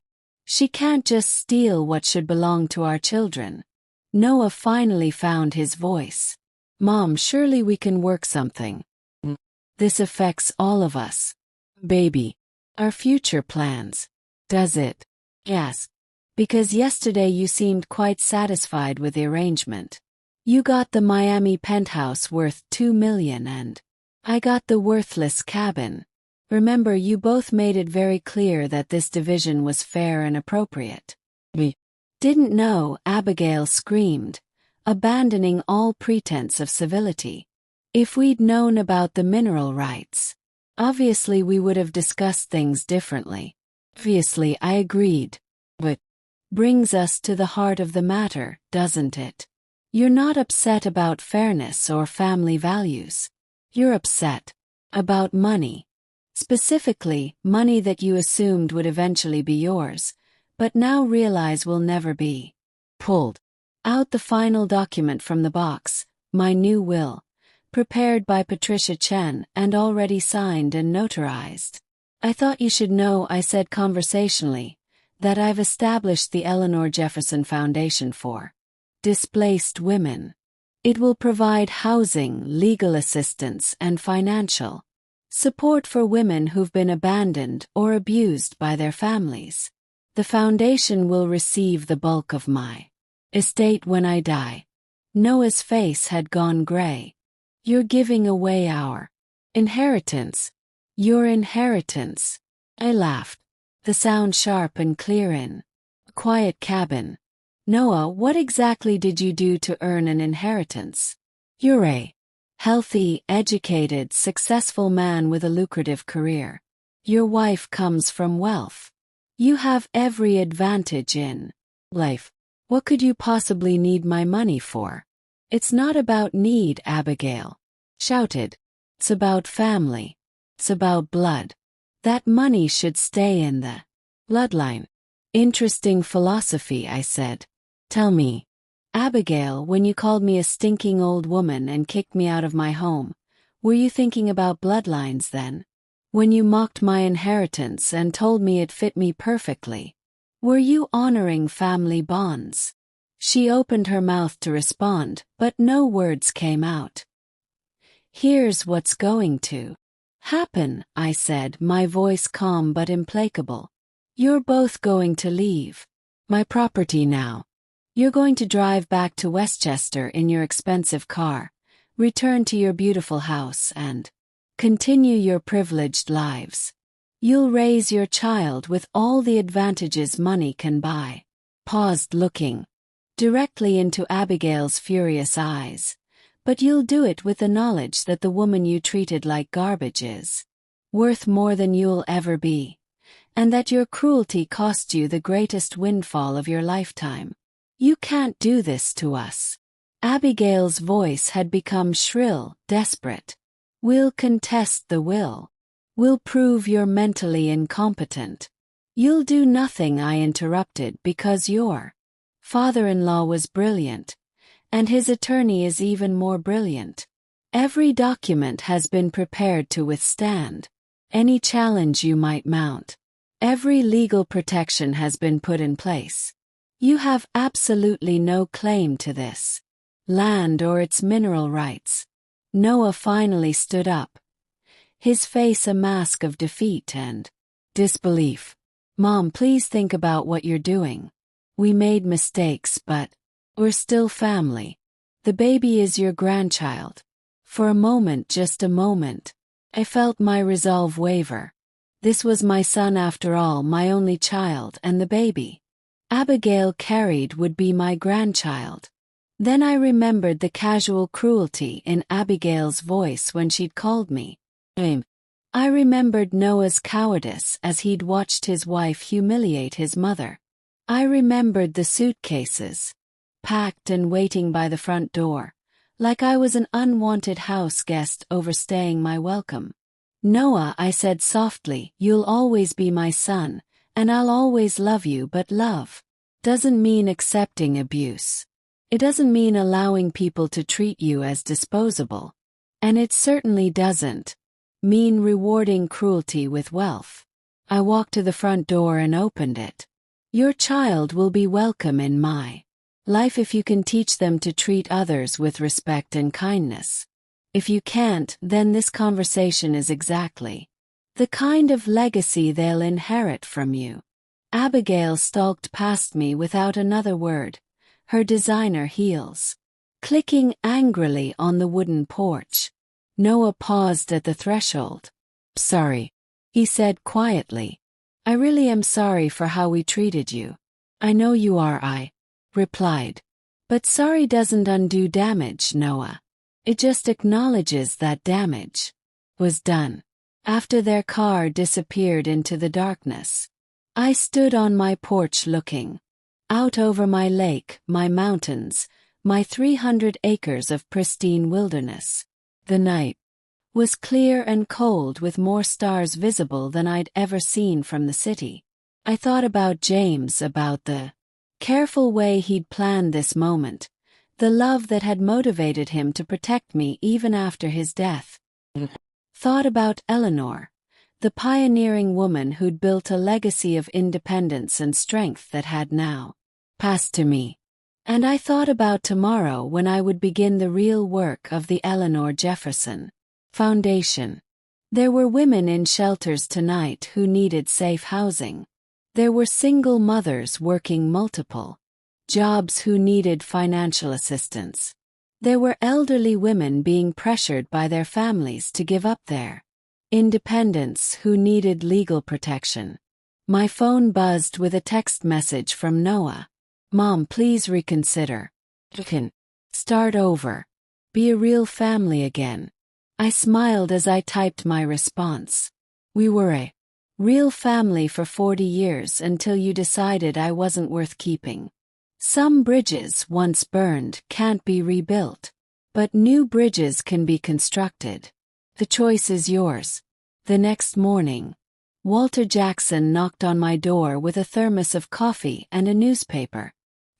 She can't just steal what should belong to our children. Noah finally found his voice. Mom, surely we can work something. This affects all of us. Baby. Our future plans. Does it? Yes. Because yesterday you seemed quite satisfied with the arrangement. You got the Miami penthouse worth $2 million and I got the worthless cabin. Remember, you both made it very clear that this division was fair and appropriate. We didn't know, Abigail screamed, abandoning all pretense of civility. If we'd known about the mineral rights, obviously we would have discussed things differently. Obviously, I agreed. But brings us to the heart of the matter, doesn't it? You're not upset about fairness or family values. You're upset about money. Specifically, money that you assumed would eventually be yours, but now realize will never be. Pulled out the final document from the box, my new will, prepared by Patricia Chen and already signed and notarized. I thought you should know, I said conversationally, that I've established the Eleanor Jefferson Foundation for displaced women. It will provide housing, legal assistance, and financial support for women who've been abandoned or abused by their families. The foundation will receive the bulk of my estate when I die. Noah's face had gone gray. You're giving away our inheritance. Your inheritance. I laughed, the sound sharp and clear in a quiet cabin. Noah, what exactly did you do to earn an inheritance? You're a healthy, educated, successful man with a lucrative career. Your wife comes from wealth. You have every advantage in life. What could you possibly need my money for? It's not about need, Abigail shouted. It's about family. It's about blood. That money should stay in the bloodline. Interesting philosophy, I said. Tell me, Abigail, when you called me a stinking old woman and kicked me out of my home, were you thinking about bloodlines then? When you mocked my inheritance and told me it fit me perfectly, were you honoring family bonds? She opened her mouth to respond, but no words came out. Here's what's going to happen, I said, my voice calm but implacable. You're both going to leave my property now. You're going to drive back to Westchester in your expensive car, return to your beautiful house and continue your privileged lives. You'll raise your child with all the advantages money can buy. Paused, looking directly into Abigail's furious eyes. But you'll do it with the knowledge that the woman you treated like garbage is worth more than you'll ever be, and that your cruelty cost you the greatest windfall of your lifetime. You can't do this to us. Abigail's voice had become shrill, desperate. We'll contest the will. We'll prove you're mentally incompetent. You'll do nothing, I interrupted, because your father-in-law was brilliant, and his attorney is even more brilliant. Every document has been prepared to withstand any challenge you might mount. Every legal protection has been put in place. You have absolutely no claim to this land or its mineral rights. Noah finally stood up, his face a mask of defeat and disbelief. Mom, please think about what you're doing. We made mistakes, but we're still family. The baby is your grandchild. For a moment, just a moment, I felt my resolve waver. This was my son after all, my only child, and the baby Abigail carried would be my grandchild. Then I remembered the casual cruelty in Abigail's voice when she'd called me name. I remembered Noah's cowardice as he'd watched his wife humiliate his mother. I remembered the suitcases, packed and waiting by the front door, like I was an unwanted house guest overstaying my welcome. Noah, I said softly, you'll always be my son, and I'll always love you, but love doesn't mean accepting abuse. It doesn't mean allowing people to treat you as disposable. And it certainly doesn't mean rewarding cruelty with wealth. I walked to the front door and opened it. Your child will be welcome in my life if you can teach them to treat others with respect and kindness. If you can't, then this conversation is exactly the kind of legacy they'll inherit from you. Abigail stalked past me without another word, her designer heels clicking angrily on the wooden porch. Noah paused at the threshold. Sorry, he said quietly. I really am sorry for how we treated you. I know you are, I replied. But sorry doesn't undo damage, Noah. It just acknowledges that damage was done. After their car disappeared into the darkness, I stood on my porch looking out over my lake, my mountains, my 300 acres of pristine wilderness. The night was clear and cold with more stars visible than I'd ever seen from the city. I thought about James, about the careful way he'd planned this moment, the love that had motivated him to protect me even after his death. Thought about Eleanor, the pioneering woman who'd built a legacy of independence and strength that had now passed to me. And I thought about tomorrow when I would begin the real work of the Eleanor Jefferson Foundation. There were women in shelters tonight who needed safe housing. There were single mothers working multiple jobs who needed financial assistance. There were elderly women being pressured by their families to give up their independence who needed legal protection. My phone buzzed with a text message from Noah. Mom, please reconsider. You can start over. Be a real family again. I smiled as I typed my response. We were a real family for 40 years until you decided I wasn't worth keeping. Some bridges once burned can't be rebuilt, but new bridges can be constructed. The choice is yours. The next morning, Walter Jackson knocked on my door with a thermos of coffee and a newspaper.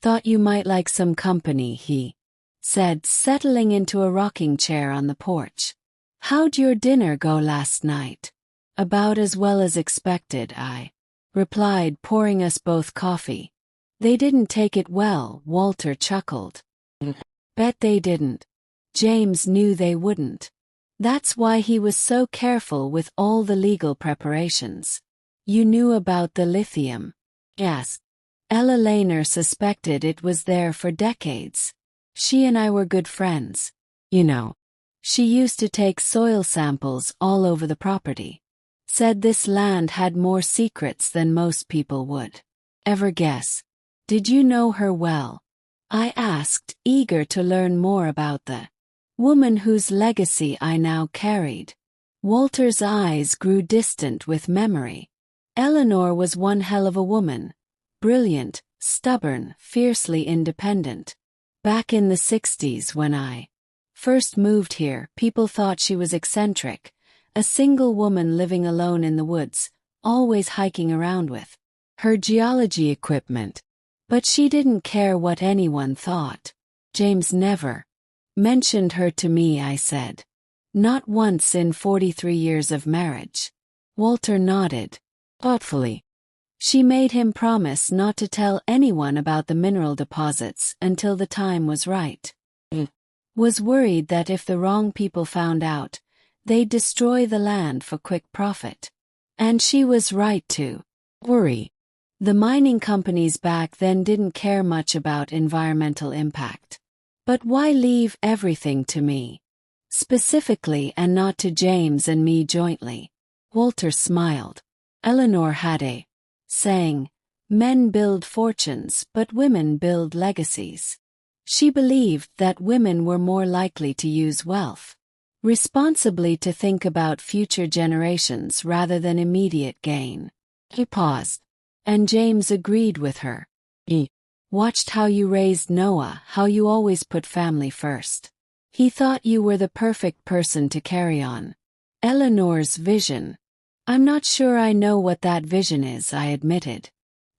Thought you might like some company, he said, settling into a rocking chair on the porch. How'd your dinner go last night? About as well as expected, I replied, pouring us both coffee. They didn't take it well, Walter chuckled. Bet they didn't. James knew they wouldn't. That's why he was so careful with all the legal preparations. You knew about the lithium. Yes. Ella Lehner suspected it was there for decades. She and I were good friends. You know. She used to take soil samples all over the property. Said this land had more secrets than most people would ever guess. Did you know her well? I asked, eager to learn more about the woman whose legacy I now carried. Walter's eyes grew distant with memory. Eleanor was one hell of a woman. Brilliant, stubborn, fiercely independent. Back in the 60s when I first moved here, people thought she was eccentric, a single woman living alone in the woods, always hiking around with her geology equipment. But she didn't care what anyone thought. James never mentioned her to me, I said. Not once in 43 years of marriage. Walter nodded thoughtfully. She made him promise not to tell anyone about the mineral deposits until the time was right. Was worried that if the wrong people found out, they'd destroy the land for quick profit. And she was right to worry. The mining companies back then didn't care much about environmental impact. But why leave everything to me? Specifically, and not to James and me jointly? Walter smiled. Eleanor had a saying, men build fortunes but women build legacies. She believed that women were more likely to use wealth responsibly, to think about future generations rather than immediate gain. He paused, and James agreed with her. He watched how you raised Noah, how you always put family first. He thought you were the perfect person to carry on Eleanor's vision. I'm not sure I know what that vision is, I admitted.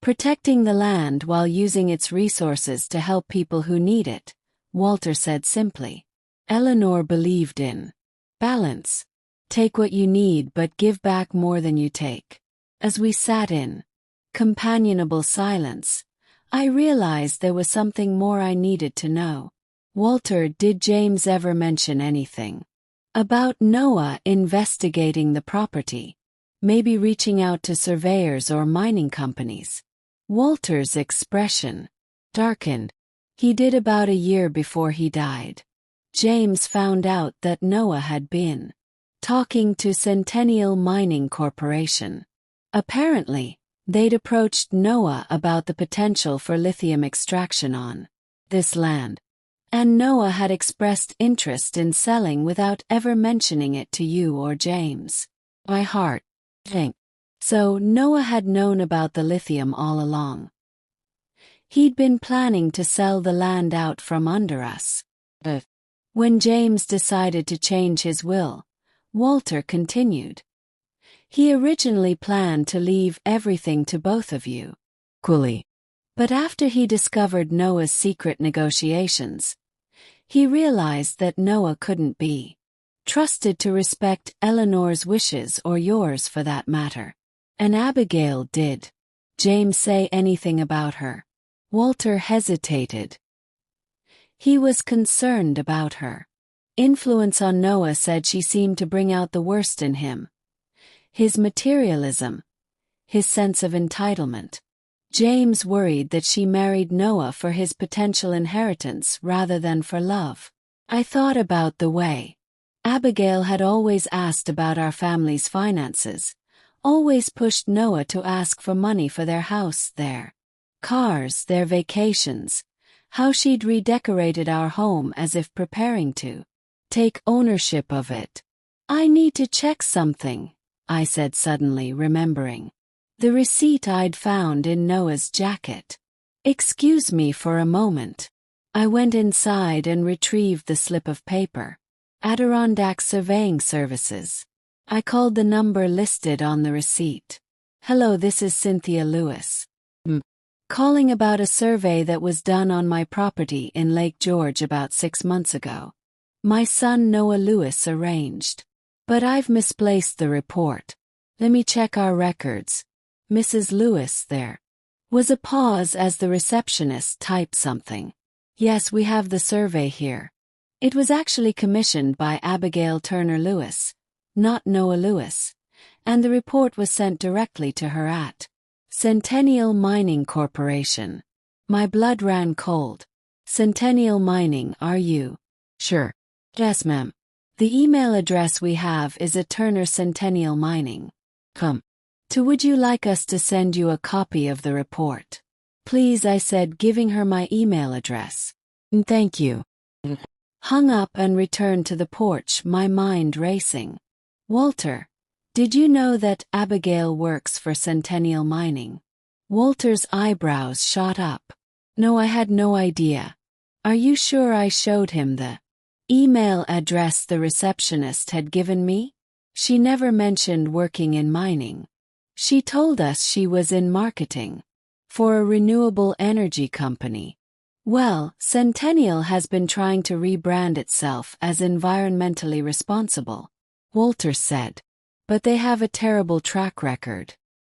Protecting the land while using its resources to help people who need it, Walter said simply. Eleanor believed in balance. Take what you need but give back more than you take. As we sat in companionable silence, I realized there was something more I needed to know. Walter, did James ever mention anything about Noah investigating the property? Maybe reaching out to surveyors or mining companies? Walter's expression darkened. He did about a year before he died. James found out that Noah had been talking to Centennial Mining Corporation. Apparently, they'd approached Noah about the potential for lithium extraction on this land. And Noah had expressed interest in selling without ever mentioning it to you or James. My heart sank. So Noah had known about the lithium all along. He'd been planning to sell the land out from under us. When James decided to change his will, Walter continued. He originally planned to leave everything to both of you. Equally. But after he discovered Noah's secret negotiations, he realized that Noah couldn't be trusted to respect Eleanor's wishes or yours for that matter. And Abigail did. James say anything about her? Walter hesitated. He was concerned about her influence on Noah, said she seemed to bring out the worst in him. His materialism, his sense of entitlement. James worried that she married Noah for his potential inheritance rather than for love. I thought about the way Abigail had always asked about our family's finances, always pushed Noah to ask for money for their house, their cars, their vacations, how she'd redecorated our home as if preparing to take ownership of it. I need to check something, I said suddenly, remembering the receipt I'd found in Noah's jacket. Excuse me for a moment. I went inside and retrieved the slip of paper. Adirondack Surveying Services. I called the number listed on the receipt. Hello, this is Cynthia Lewis. Calling about a survey that was done on my property in Lake George about 6 months ago. My son Noah Lewis arranged. But I've misplaced the report. Let me check our records. Mrs. Lewis, there was a pause as the receptionist typed something. Yes, we have the survey here. It was actually commissioned by Abigail Turner Lewis, not Noah Lewis, and the report was sent directly to her at Centennial Mining Corporation. My blood ran cold. Centennial Mining, are you? Sure. Yes, ma'am. The email address we have is at Turner Centennial Mining. Would you like us to send you a copy of the report? Please, I said, giving her my email address. Thank you. Hung up and returned to the porch, my mind racing. Walter, did you know that Abigail works for Centennial Mining? Walter's eyebrows shot up. No, I had no idea. Are you sure? I showed him the email address the receptionist had given me. She never mentioned working in mining. She told us she was in marketing for a renewable energy company. Well, Centennial has been trying to rebrand itself as environmentally responsible, Walter said. But they have a terrible track record.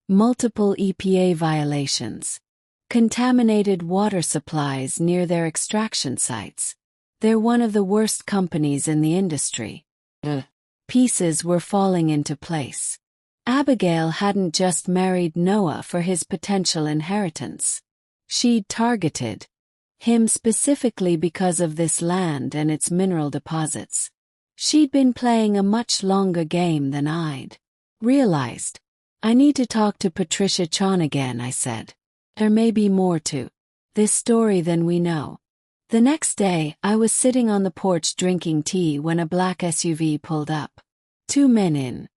Multiple EPA violations. Contaminated water supplies near their extraction sites. They're one of the worst companies in the industry. Pieces were falling into place. Abigail hadn't just married Noah for his potential inheritance. She'd targeted him specifically because of this land and its mineral deposits. She'd been playing a much longer game than I'd realized. I need to talk to Patricia Chon again, I said. There may be more to this story than we know. The next day, I was sitting on the porch drinking tea when a black SUV pulled up. 2 men in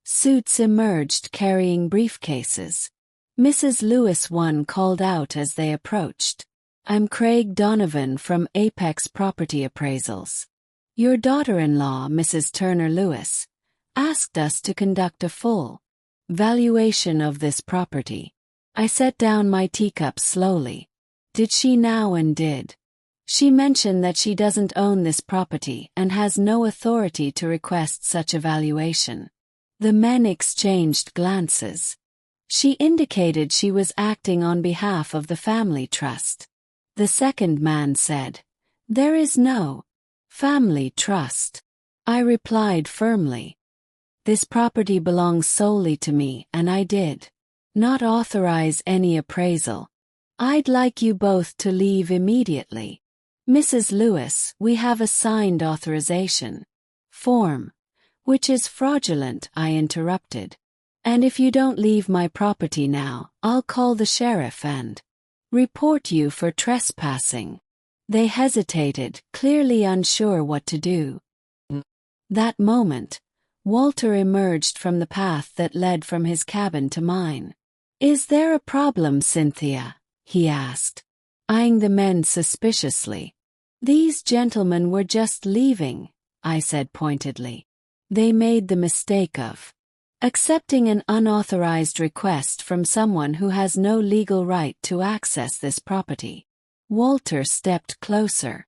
suits emerged carrying briefcases. Mrs. Lewis one called out as they approached. I'm Craig Donovan from Apex Property Appraisals. Your daughter-in-law, Mrs. Turner Lewis, asked us to conduct a full valuation of this property. I set down my teacup slowly. Did she now? And did she mention that she doesn't own this property and has no authority to request such a valuation? The men exchanged glances. She indicated she was acting on behalf of the family trust. The second man said, "There is no family trust." I replied firmly. This property belongs solely to me, and I did not authorize any appraisal. I'd like you both to leave immediately. Mrs. Lewis, we have a signed authorization form, which is fraudulent, I interrupted. And if you don't leave my property now, I'll call the sheriff and report you for trespassing. They hesitated, clearly unsure what to do. That moment, Walter emerged from the path that led from his cabin to mine. Is there a problem, Cynthia? He asked, eyeing the men suspiciously. These gentlemen were just leaving, I said pointedly. They made the mistake of accepting an unauthorized request from someone who has no legal right to access this property. Walter stepped closer,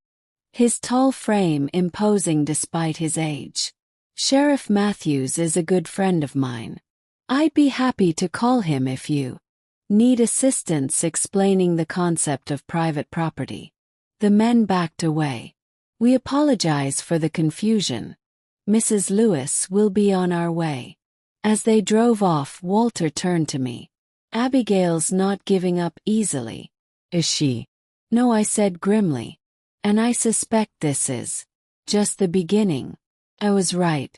his tall frame imposing despite his age. Sheriff Matthews is a good friend of mine. I'd be happy to call him if you need assistance explaining the concept of private property. The men backed away. We apologize for the confusion. Mrs. Lewis will be on our way. As they drove off, Walter turned to me. Abigail's not giving up easily, is she? No, I said grimly. And I suspect this is just the beginning. I was right.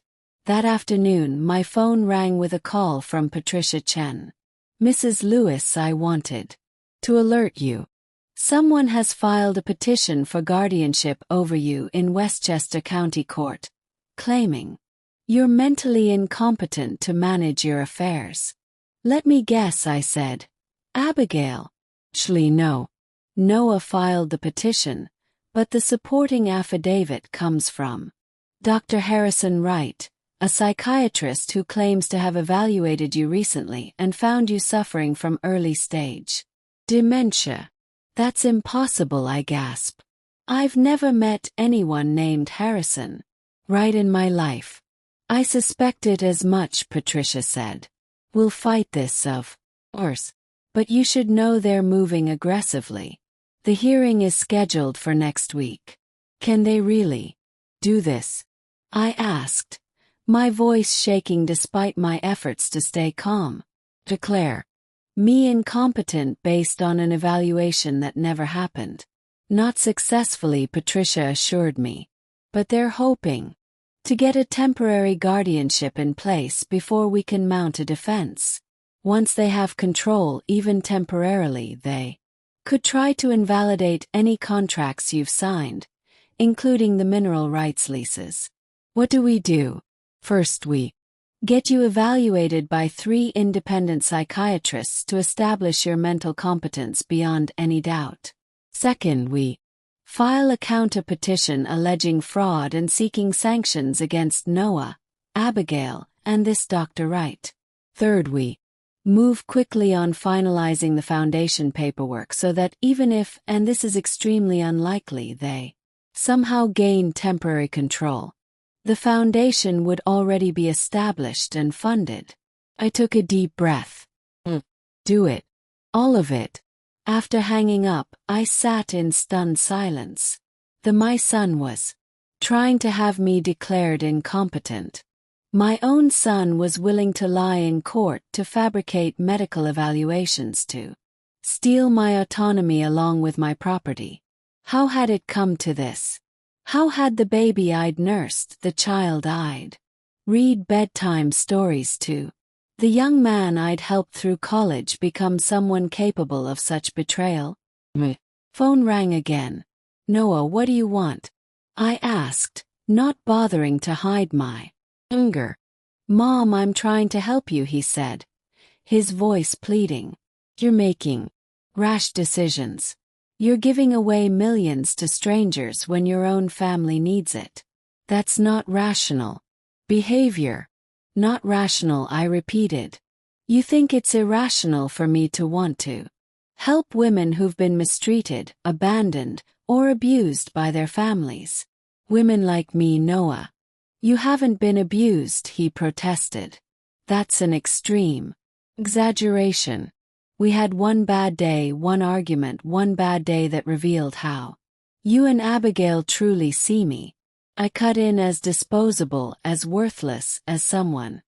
That afternoon, my phone rang with a call from Patricia Chen. Mrs. Lewis, I wanted to alert you. Someone has filed a petition for guardianship over you in Westchester County Court, claiming you're mentally incompetent to manage your affairs. Let me guess, I said. Abigail. Actually, no. Noah filed the petition, but the supporting affidavit comes from Dr. Harrison Wright, a psychiatrist who claims to have evaluated you recently and found you suffering from early-stage dementia. That's impossible, I gasped. I've never met anyone named Harrison Wright in my life. I suspected as much, Patricia said. We'll fight this, of course. But you should know they're moving aggressively. The hearing is scheduled for next week. Can they really do this? I asked, my voice shaking despite my efforts to stay calm. Declare me incompetent based on an evaluation that never happened. Not successfully, Patricia assured me. But they're hoping to get a temporary guardianship in place before we can mount a defense. Once they have control, even temporarily, they Could try to invalidate any contracts you've signed, including the mineral rights leases. What do? First, we get you evaluated by 3 independent psychiatrists to establish your mental competence beyond any doubt. Second, we file a counter petition alleging fraud and seeking sanctions against Noah, Abigail, and this Dr. Wright. Third, we move quickly on finalizing the foundation paperwork so that even if, and this is extremely unlikely, they somehow gain temporary control, the foundation would already be established and funded. I took a deep breath. Do it. All of it. After hanging up, I sat in stunned silence. My son was trying to have me declared incompetent. My own son was willing to lie in court to fabricate medical evaluations to steal my autonomy along with my property. How had it come to this? How had the baby I'd nursed, the child I'd read bedtime stories to, the young man I'd helped through college become someone capable of such betrayal? Phone rang again. Noah, what do you want? I asked, not bothering to hide my anger. Mom, I'm trying to help you, he said, his voice pleading. You're making rash decisions. You're giving away millions to strangers when your own family needs it. That's not rational behavior. Not rational, I repeated. You think it's irrational for me to want to help women who've been mistreated, abandoned, or abused by their families. Women like me, Noah. You haven't been abused, he protested. That's an extreme exaggeration. We had one bad day, one argument, one bad day that revealed how you and Abigail truly see me. I cut in, as disposable, as worthless, as someone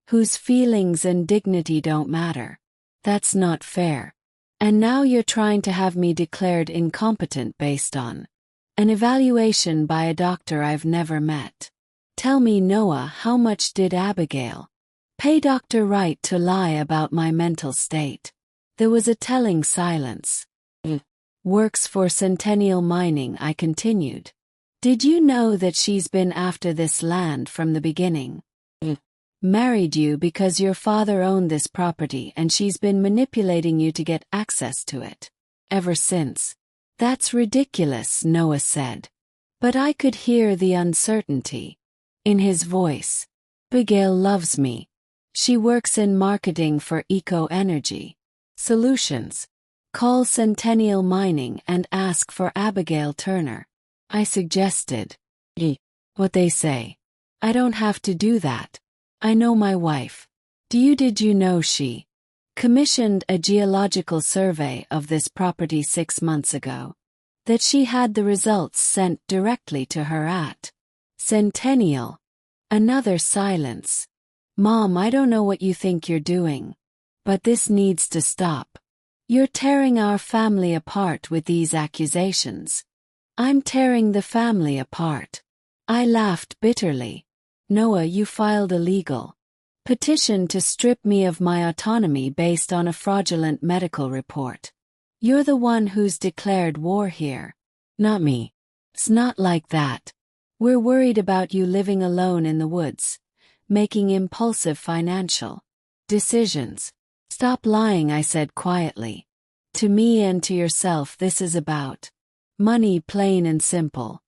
whose feelings and dignity don't matter. That's not fair. And now you're trying to have me declared incompetent based on an evaluation by a doctor I've never met. Tell me, Noah, how much did Abigail pay Dr. Wright to lie about my mental state? There was a telling silence. Works for Centennial Mining, I continued. Did you know that she's been after this land from the beginning? Married you because your father owned this property and she's been manipulating you to get access to it ever since. That's ridiculous, Noah said. But I could hear the uncertainty in his voice. Abigail loves me. She works in marketing for eco-energy solutions. Call Centennial Mining and ask for Abigail Turner. I suggested. What they say. I don't have to do that. I know my wife. Did you know she commissioned a geological survey of this property 6 months ago? That she had the results sent directly to her at Centennial. Another silence. Mom, I don't know what you think you're doing, but this needs to stop. You're tearing our family apart with these accusations. I'm tearing the family apart. I laughed bitterly. Noah, you filed a legal petition to strip me of my autonomy based on a fraudulent medical report. You're the one who's declared war here. Not me. It's not like that. We're worried about you living alone in the woods, making impulsive financial decisions. Stop lying, I said quietly. To me and to yourself, this is about money, plain and simple.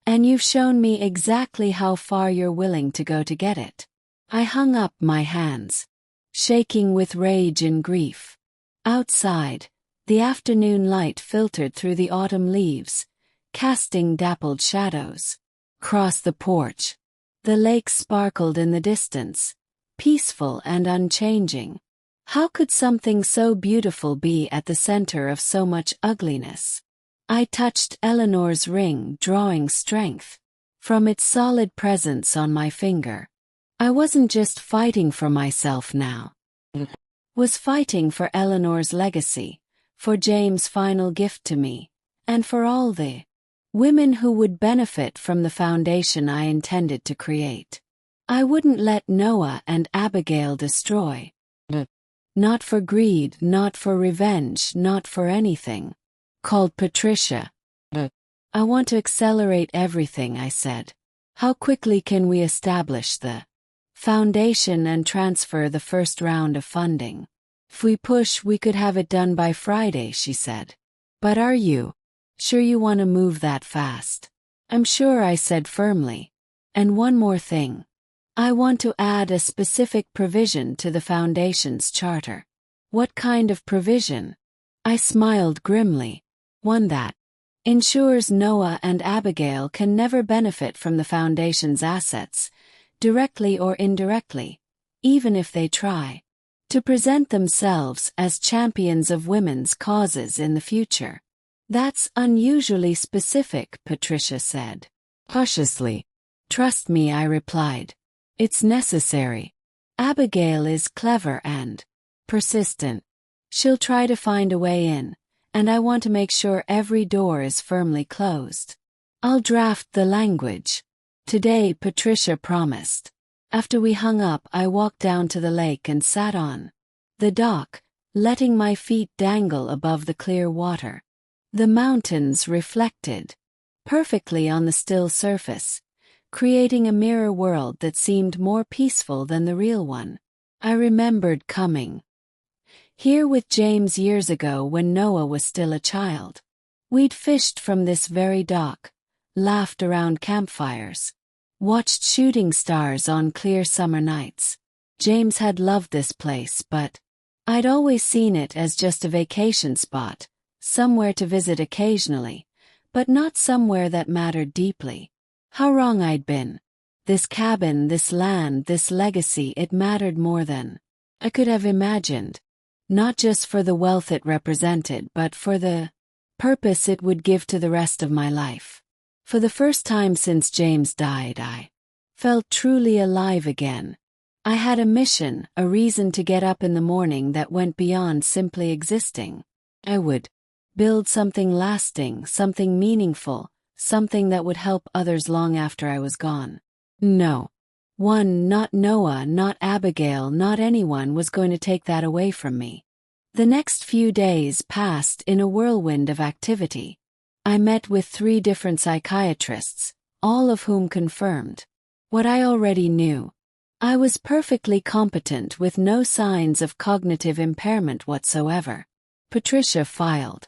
And you've shown me exactly how far you're willing to go to get it. I hung up my hands, shaking with rage and grief. Outside, the afternoon light filtered through the autumn leaves, casting dappled shadows. Across the porch, the lake sparkled in the distance, peaceful and unchanging. How could something so beautiful be at the center of so much ugliness? I touched Eleanor's ring, drawing strength from its solid presence on my finger. I wasn't just fighting for myself now. Was fighting for Eleanor's legacy, for James' final gift to me, and for all the women who would benefit from the foundation I intended to create. I wouldn't let Noah and Abigail destroy. Not for greed, not for revenge, not for anything. called Patricia. I want to accelerate everything, I said. How quickly can we establish the foundation and transfer the first round of funding? If we push, we could have it done by Friday, she said. But are you sure you want to move that fast? I'm sure, I said firmly. And one more thing. I want to add a specific provision to the foundation's charter. What kind of provision? I smiled grimly. One that ensures Noah and Abigail can never benefit from the foundation's assets, directly or indirectly, even if they try to present themselves as champions of women's causes in the future. That's unusually specific, Patricia said. Cautiously. Trust me, I replied. It's necessary. Abigail is clever and persistent. She'll try to find a way in, and I want to make sure every door is firmly closed. I'll draft the language today, Patricia promised. After we hung up, I walked down to the lake and sat on the dock, letting my feet dangle above the clear water. The mountains reflected perfectly on the still surface, creating a mirror world that seemed more peaceful than the real one. I remembered coming here with James years ago when Noah was still a child. We'd fished from this very dock, laughed around campfires, watched shooting stars on clear summer nights. James had loved this place, but I'd always seen it as just a vacation spot, somewhere to visit occasionally, but not somewhere that mattered deeply. How wrong I'd been. This cabin, this land, this legacy, it mattered more than I could have imagined. Not just for the wealth it represented, but for the purpose it would give to the rest of my life. For the first time since James died, I felt truly alive again. I had a mission, a reason to get up in the morning that went beyond simply existing. I would build something lasting, something meaningful, something that would help others long after I was gone. No one, not Noah, not Abigail, not anyone was going to take that away from me. The next few days passed in a whirlwind of activity. I met with 3 different psychiatrists, all of whom confirmed what I already knew. I was perfectly competent with no signs of cognitive impairment whatsoever. Patricia filed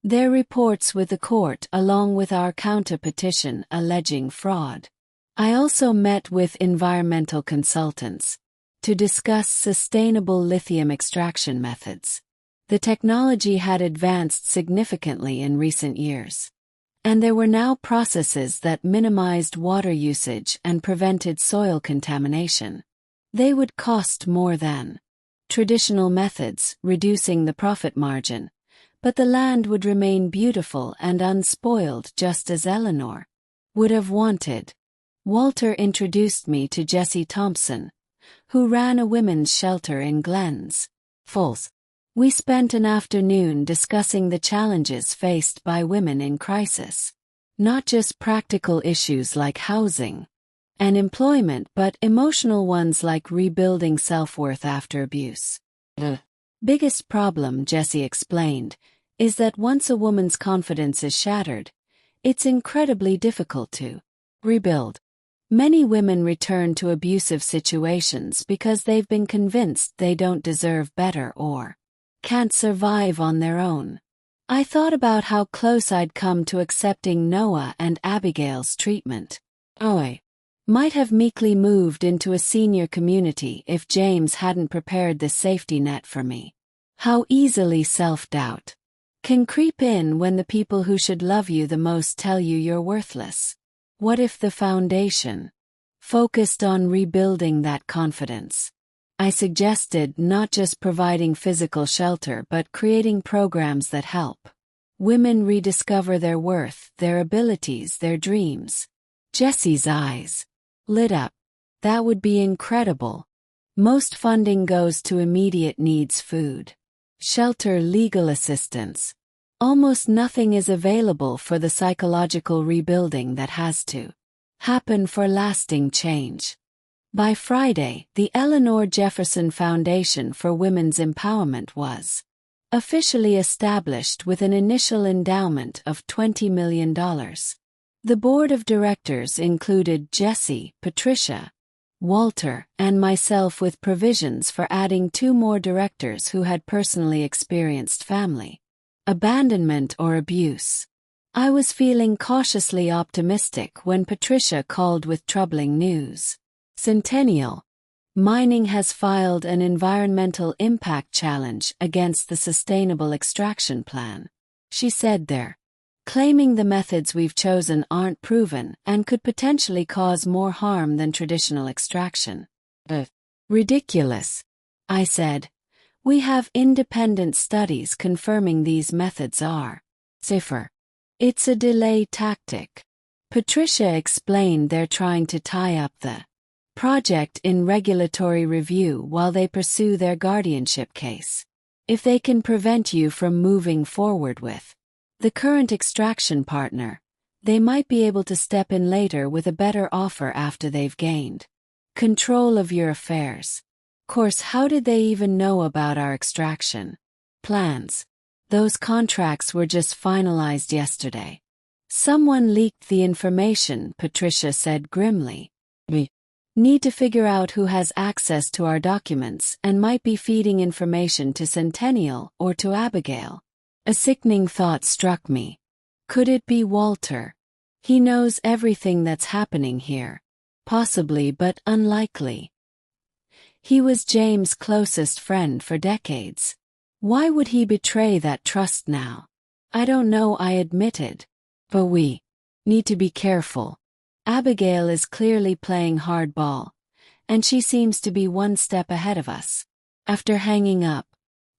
their reports with the court along with our counter-petition alleging fraud. I also met with environmental consultants to discuss sustainable lithium extraction methods. The technology had advanced significantly in recent years, and there were now processes that minimized water usage and prevented soil contamination. They would cost more than traditional methods, reducing the profit margin, but the land would remain beautiful and unspoiled just as Eleanor would have wanted. Walter introduced me to Jessie Thompson, who ran a women's shelter in Glens Falls. We spent an afternoon discussing the challenges faced by women in crisis. Not just practical issues like housing and employment, but emotional ones like rebuilding self-worth after abuse. The biggest problem, Jessie explained, is that once a woman's confidence is shattered, it's incredibly difficult to rebuild. Many women return to abusive situations because they've been convinced they don't deserve better or can't survive on their own. I thought about how close I'd come to accepting Noah and Abigail's treatment. I might have meekly moved into a senior community if James hadn't prepared this safety net for me. How easily self-doubt can creep in when the people who should love you the most tell you you're worthless. What if the foundation focused on rebuilding that confidence? I suggested not just providing physical shelter but creating programs that help women rediscover their worth, their abilities, their dreams. Jessie's eyes lit up. That would be incredible. Most funding goes to immediate needs: food, shelter, legal assistance. Almost nothing is available for the psychological rebuilding that has to happen for lasting change. By Friday, the Eleanor Jefferson Foundation for Women's Empowerment was officially established with an initial endowment of $20 million. The board of directors included Jesse, Patricia, Walter, and myself, with provisions for adding 2 more directors who had personally experienced family abandonment or abuse. I was feeling cautiously optimistic when Patricia called with troubling news. Centennial Mining has filed an environmental impact challenge against the Sustainable Extraction Plan, she said there, claiming the methods we've chosen aren't proven and could potentially cause more harm than traditional extraction. Ridiculous, I said. We have independent studies confirming these methods are safer. It's a delay tactic. Patricia explained they're trying to tie up the project in regulatory review while they pursue their guardianship case. If they can prevent you from moving forward with the current extraction partner, they might be able to step in later with a better offer after they've gained control of your affairs. Course, how did they even know about our extraction plans? Those contracts were just finalized yesterday. Someone leaked the information, Patricia said grimly. We need to figure out who has access to our documents and might be feeding information to Centennial or to Abigail. A sickening thought struck me. Could it be Walter? He knows everything that's happening here. Possibly, but unlikely. He was James' closest friend for decades. Why would he betray that trust now? I don't know, I admitted. But we need to be careful. Abigail is clearly playing hardball, and she seems to be one step ahead of us. After hanging up,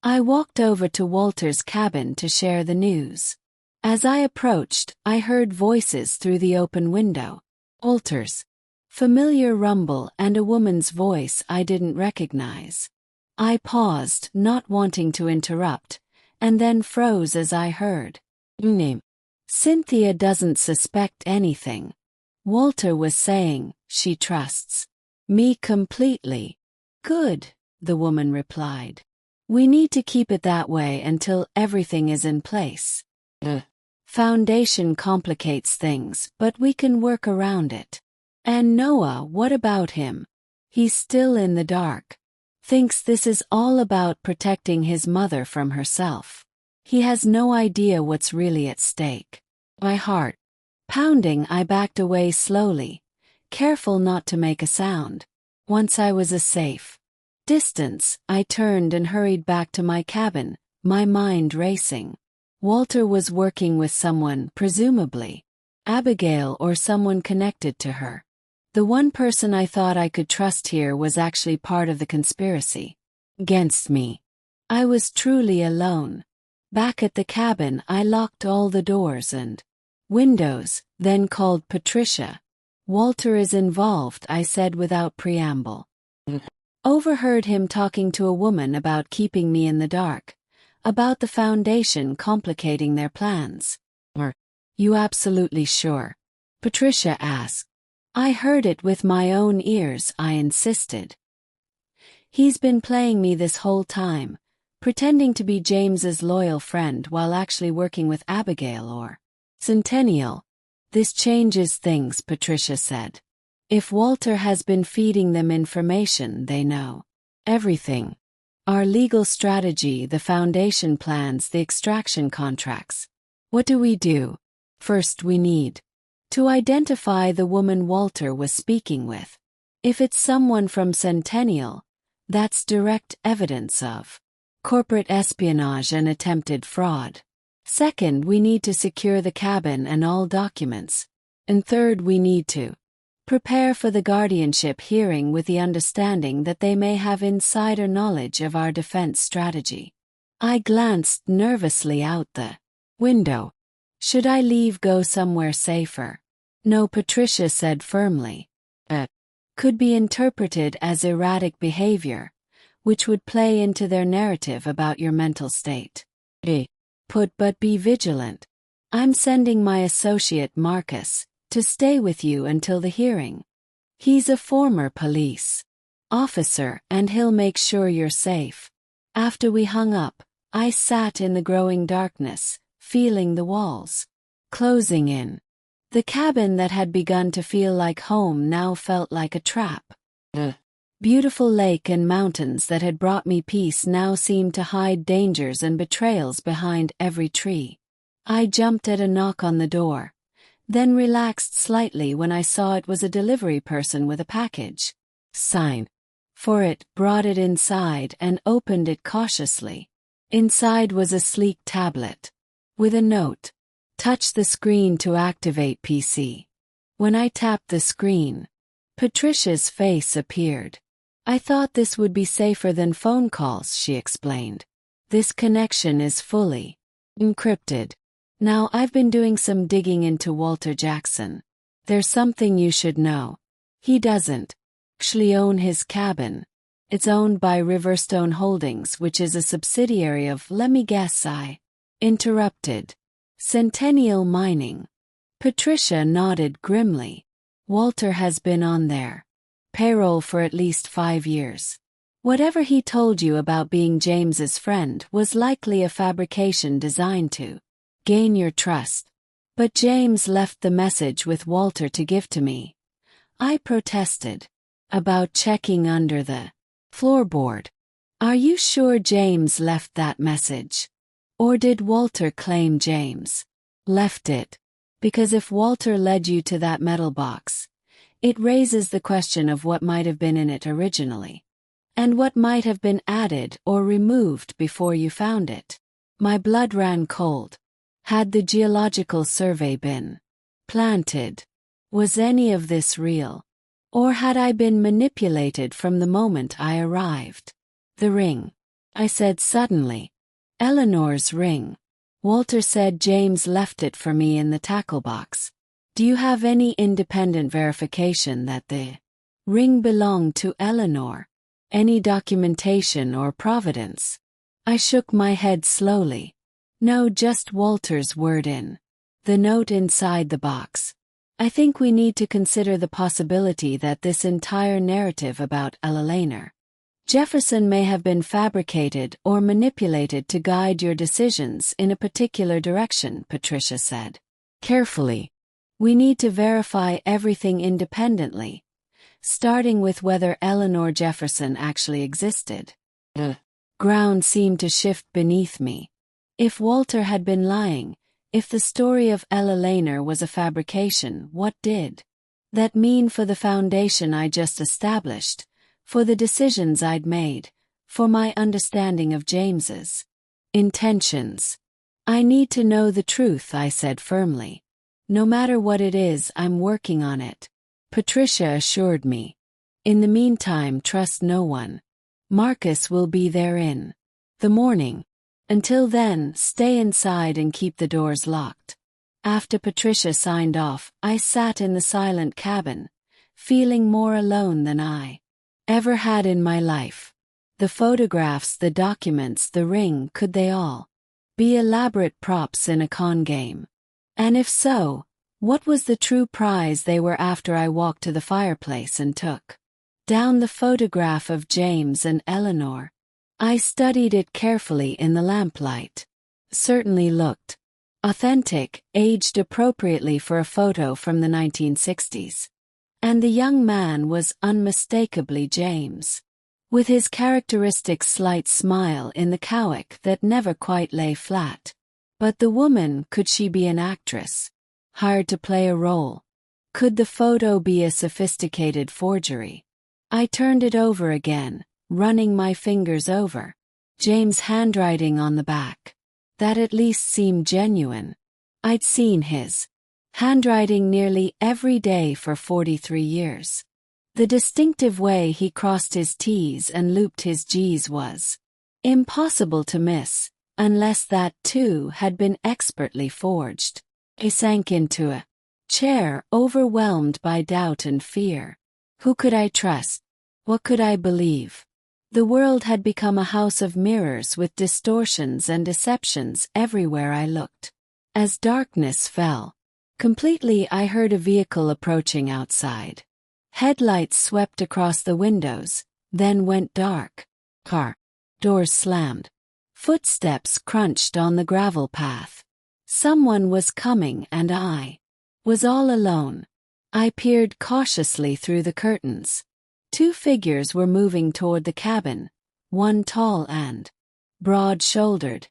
I walked over to Walter's cabin to share the news. As I approached, I heard voices through the open window. Walter's familiar rumble and a woman's voice I didn't recognize. I paused, not wanting to interrupt, and then froze as I heard. Name. Cynthia doesn't suspect anything. Walter was saying, she trusts me completely. Good, the woman replied. We need to keep it that way until everything is in place. The foundation complicates things, but we can work around it. And Noah, what about him? He's still in the dark. Thinks this is all about protecting his mother from herself. He has no idea what's really at stake. My heart pounding, I backed away slowly, careful not to make a sound. Once I was a safe distance, I turned and hurried back to my cabin, my mind racing. Walter was working with someone, presumably Abigail or someone connected to her. The one person I thought I could trust here was actually part of the conspiracy against me. I was truly alone. Back at the cabin, I locked all the doors and windows, then called Patricia. Walter is involved, I said without preamble. Overheard him talking to a woman about keeping me in the dark, about the foundation complicating their plans. Are you absolutely sure? Patricia asked. I heard it with my own ears, I insisted. He's been playing me this whole time, pretending to be James's loyal friend while actually working with Abigail or Centennial. This changes things, Patricia said. If Walter has been feeding them information, they know everything. Our legal strategy, the foundation plans, the extraction contracts. What do we do? First, we need to identify the woman Walter was speaking with. If it's someone from Centennial, that's direct evidence of corporate espionage and attempted fraud. Second, we need to secure the cabin and all documents. And third, we need to prepare for the guardianship hearing with the understanding that they may have insider knowledge of our defense strategy. I glanced nervously out the window. Should I leave, go somewhere safer? No, Patricia said firmly. It could be interpreted as erratic behavior, which would play into their narrative about your mental state. But be vigilant. I'm sending my associate Marcus to stay with you until the hearing. He's a former police officer and he'll make sure you're safe. After we hung up, I sat in the growing darkness, feeling the walls closing in. The cabin that had begun to feel like home now felt like a trap. The beautiful lake and mountains that had brought me peace now seemed to hide dangers and betrayals behind every tree. I jumped at a knock on the door, then relaxed slightly when I saw it was a delivery person with a package. Sign for it, brought it inside and opened it cautiously. Inside was a sleek tablet with a note. Touch the screen to activate PC. When I tapped the screen, Patricia's face appeared. I thought this would be safer than phone calls, she explained. This connection is fully encrypted. Now I've been doing some digging into Walter Jackson. There's something you should know. He doesn't actually own his cabin. It's owned by Riverstone Holdings, which is a subsidiary of, let me guess, I interrupted. Centennial Mining. Patricia nodded grimly. Walter has been on their payroll for at least 5 years. Whatever he told you about being James's friend was likely a fabrication designed to gain your trust. But James left the message with Walter to give to me. I protested. About checking under the floorboard. Are you sure James left that message? Or did Walter claim James left it? Because if Walter led you to that metal box, it raises the question of what might have been in it originally, and what might have been added or removed before you found it. My blood ran cold. Had the geological survey been planted? Was any of this real? Or had I been manipulated from the moment I arrived? The ring, I said suddenly. Eleanor's ring. Walter said James left it for me in the tackle box. Do you have any independent verification that the ring belonged to Eleanor? Any documentation or providence? I shook my head slowly. No, just Walter's word in the note inside the box. I think we need to consider the possibility that this entire narrative about Eleanor Jefferson may have been fabricated or manipulated to guide your decisions in a particular direction, Patricia said. Carefully. We need to verify everything independently, starting with whether Eleanor Jefferson actually existed. The ground seemed to shift beneath me. If Walter had been lying, if the story of Eleanor was a fabrication, what did that mean for the foundation I just established? For the decisions I'd made, for my understanding of James's intentions. I need to know the truth, I said firmly. No matter what it is, I'm working on it, Patricia assured me. In the meantime, trust no one. Marcus will be there in the morning. Until then, stay inside and keep the doors locked. After Patricia signed off, I sat in the silent cabin, feeling more alone than I ever had in my life. The photographs, the documents, the ring, could they all be elaborate props in a con game? And if so, what was the true prize they were after? I walked to the fireplace and took down the photograph of James and Eleanor. I studied it carefully in the lamplight. Certainly looked authentic, aged appropriately for a photo from the 1960s. And the young man was unmistakably James, with his characteristic slight smile in the cowlick that never quite lay flat. But the woman, could she be an actress, hired to play a role? Could the photo be a sophisticated forgery? I turned it over again, running my fingers over James' handwriting on the back. That at least seemed genuine. I'd seen his handwriting nearly every day for 43 years. The distinctive way he crossed his T's and looped his G's was impossible to miss, unless that too had been expertly forged. I sank into a chair, overwhelmed by doubt and fear. Who could I trust? What could I believe? The world had become a house of mirrors with distortions and deceptions everywhere I looked. As darkness fell completely, I heard a vehicle approaching outside. Headlights swept across the windows, then went dark. Car. Doors slammed. Footsteps crunched on the gravel path. Someone was coming and I was all alone. I peered cautiously through the curtains. 2 figures were moving toward the cabin, one tall and broad-shouldered,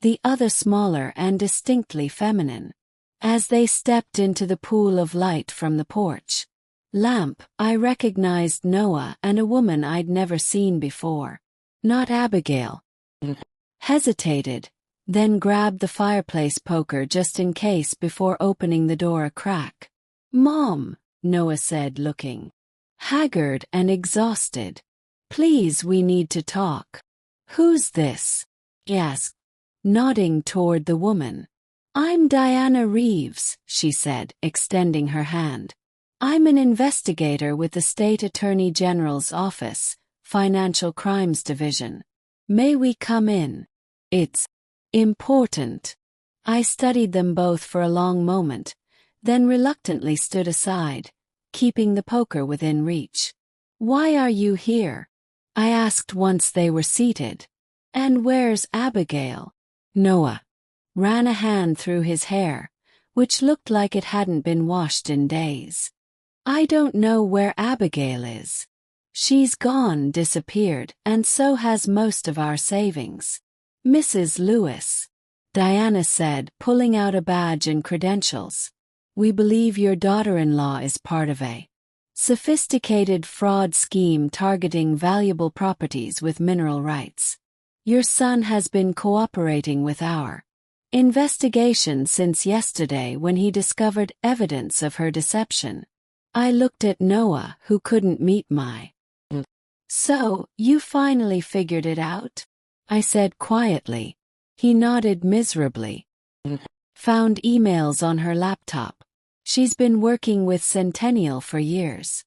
the other smaller and distinctly feminine. As they stepped into the pool of light from the porch lamp, I recognized Noah and a woman I'd never seen before. Not Abigail. Hesitated, then grabbed the fireplace poker just in case before opening the door a crack. "Mom," Noah said, looking haggard and exhausted. "Please, we need to talk." "Who's this?" he asked, nodding toward the woman. "I'm Diana Reeves," she said, extending her hand. "I'm an investigator with the State Attorney General's Office, Financial Crimes Division. May we come in? It's important." I studied them both for a long moment, then reluctantly stood aside, keeping the poker within reach. "Why are you here?" I asked once they were seated. "And where's Abigail?" Noah ran a hand through his hair, which looked like it hadn't been washed in days. "I don't know where Abigail is. She's gone, disappeared, and so has most of our savings." "Mrs. Lewis," Diana said, pulling out a badge and credentials. "We believe your daughter-in-law is part of a sophisticated fraud scheme targeting valuable properties with mineral rights. Your son has been cooperating with our investigation since yesterday when he discovered evidence of her deception." I looked at Noah, who couldn't meet my "So, you finally figured it out?" I said quietly. He nodded miserably. "Found emails on her laptop. She's been working with Centennial for years.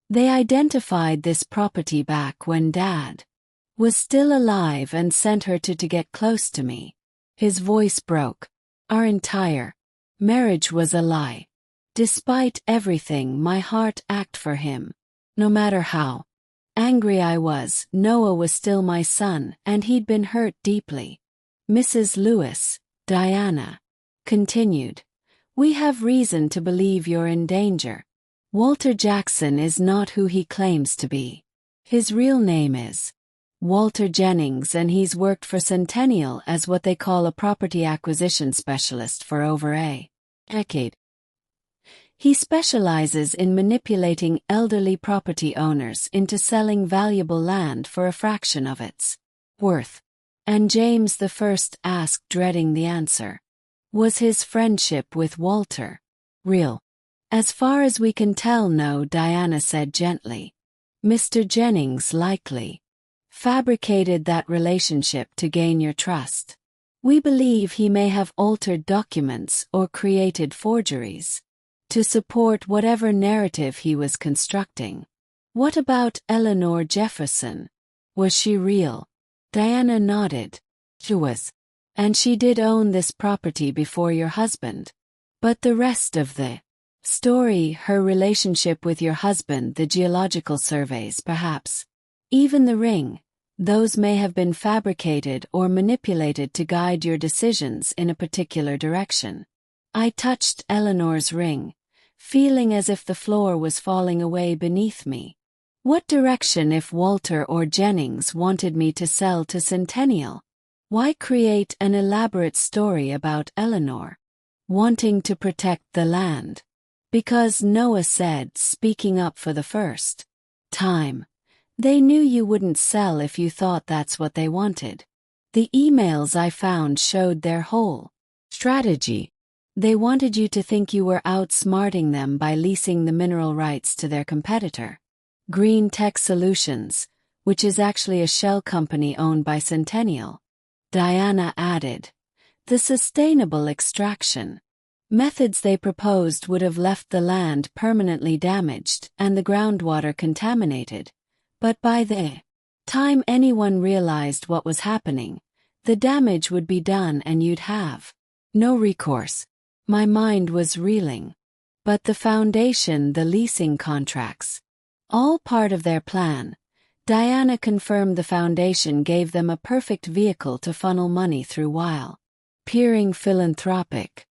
They identified this property back when Dad was still alive and sent her to get close to me." His voice broke. "Our entire marriage was a lie. Despite everything, my heart ached for him. No matter how angry I was, Noah was still my son, and he'd been hurt deeply." "Mrs. Lewis," Diana continued, "we have reason to believe you're in danger. Walter Jackson is not who he claims to be. His real name is Walter Jennings, and he's worked for Centennial as what they call a property acquisition specialist for over a decade. He specializes in manipulating elderly property owners into selling valuable land for a fraction of its worth." And James I asked, dreading the answer. "Was his friendship with Walter real?" "As far as we can tell, no," Diana said gently. "Mr. Jennings likely fabricated that relationship to gain your trust. We believe he may have altered documents or created forgeries to support whatever narrative he was constructing." "What about Eleanor Jefferson? Was she real?" Diana nodded. "She was. And she did own this property before your husband. But the rest of the story, her relationship with your husband, the geological surveys perhaps, even the ring, those may have been fabricated or manipulated to guide your decisions in a particular direction." I touched Eleanor's ring, feeling as if the floor was falling away beneath me. What direction if Walter or Jennings wanted me to sell to Centennial? Why create an elaborate story about Eleanor wanting to protect the land? Because Noah said, speaking up for the first time, they knew you wouldn't sell if you thought that's what they wanted. The emails I found showed their whole strategy. They wanted you to think you were outsmarting them by leasing the mineral rights to their competitor, Green Tech Solutions, which is actually a shell company owned by Centennial. Diana added, "The sustainable extraction methods they proposed would have left the land permanently damaged and the groundwater contaminated, but by the time anyone realized what was happening, the damage would be done and you'd have no recourse." My mind was reeling. But the foundation, the leasing contracts, all part of their plan. Diana confirmed the foundation gave them a perfect vehicle to funnel money through while appearing philanthropic.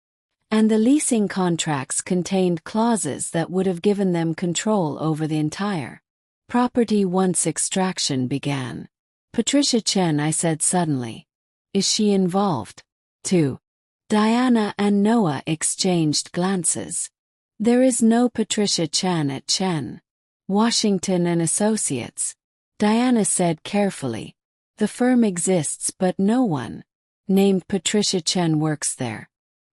And the leasing contracts contained clauses that would have given them control over the entire property once extraction began. Patricia Chen, I said suddenly. Is she involved, too? Diana and Noah exchanged glances. There is no Patricia Chen at Chen, Washington and Associates, Diana said carefully. The firm exists but no one named Patricia Chen works there.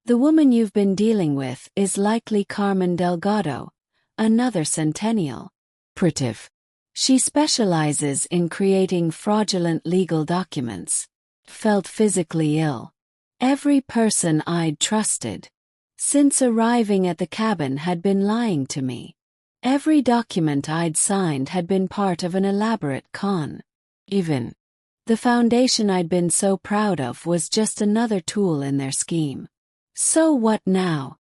The woman you've been dealing with is likely Carmen Delgado, another centennial. Operative. She specializes in creating fraudulent legal documents. Felt physically ill. Every person I'd trusted since arriving at the cabin had been lying to me. Every document I'd signed had been part of an elaborate con. Even the foundation I'd been so proud of was just another tool in their scheme. So what now?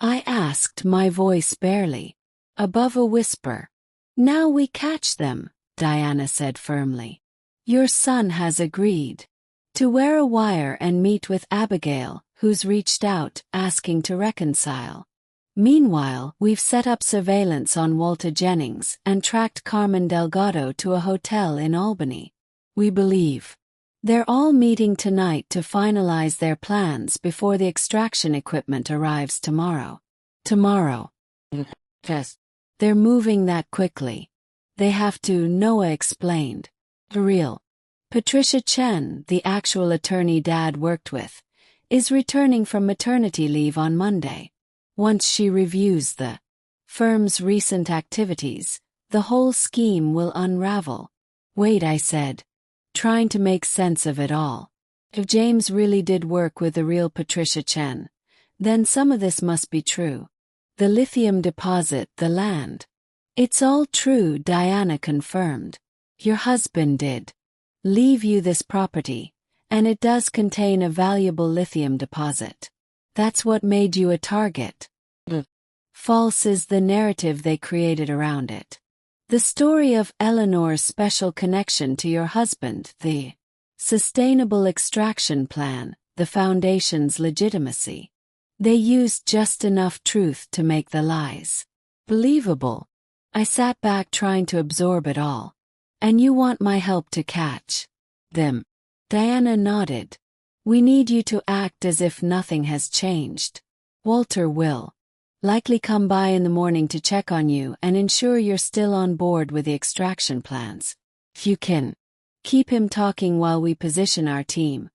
I asked, my voice barely above a whisper. Now we catch them, Diana said firmly. Your son has agreed to wear a wire and meet with Abigail, who's reached out, asking to reconcile. Meanwhile, we've set up surveillance on Walter Jennings and tracked Carmen Delgado to a hotel in Albany. We believe they're all meeting tonight to finalize their plans before the extraction equipment arrives tomorrow. Tomorrow. Yes. They're moving that quickly. They have to, Noah explained. For real. Patricia Chen, the actual attorney Dad worked with, is returning from maternity leave on Monday. Once she reviews the firm's recent activities, the whole scheme will unravel. Wait, I said, trying to make sense of it all. If James really did work with the real Patricia Chen, then some of this must be true. The lithium deposit, the land. It's all true, Diana confirmed. Your husband did leave you this property, and it does contain a valuable lithium deposit. That's what made you a target. False is the narrative they created around it. The story of Eleanor's special connection to your husband, the sustainable extraction plan, the foundation's legitimacy. They used just enough truth to make the lies believable. I sat back trying to absorb it all. And you want my help to catch them? Diana nodded. We need you to act as if nothing has changed. Walter will likely come by in the morning to check on you and ensure you're still on board with the extraction plans. If you can keep him talking while we position our team,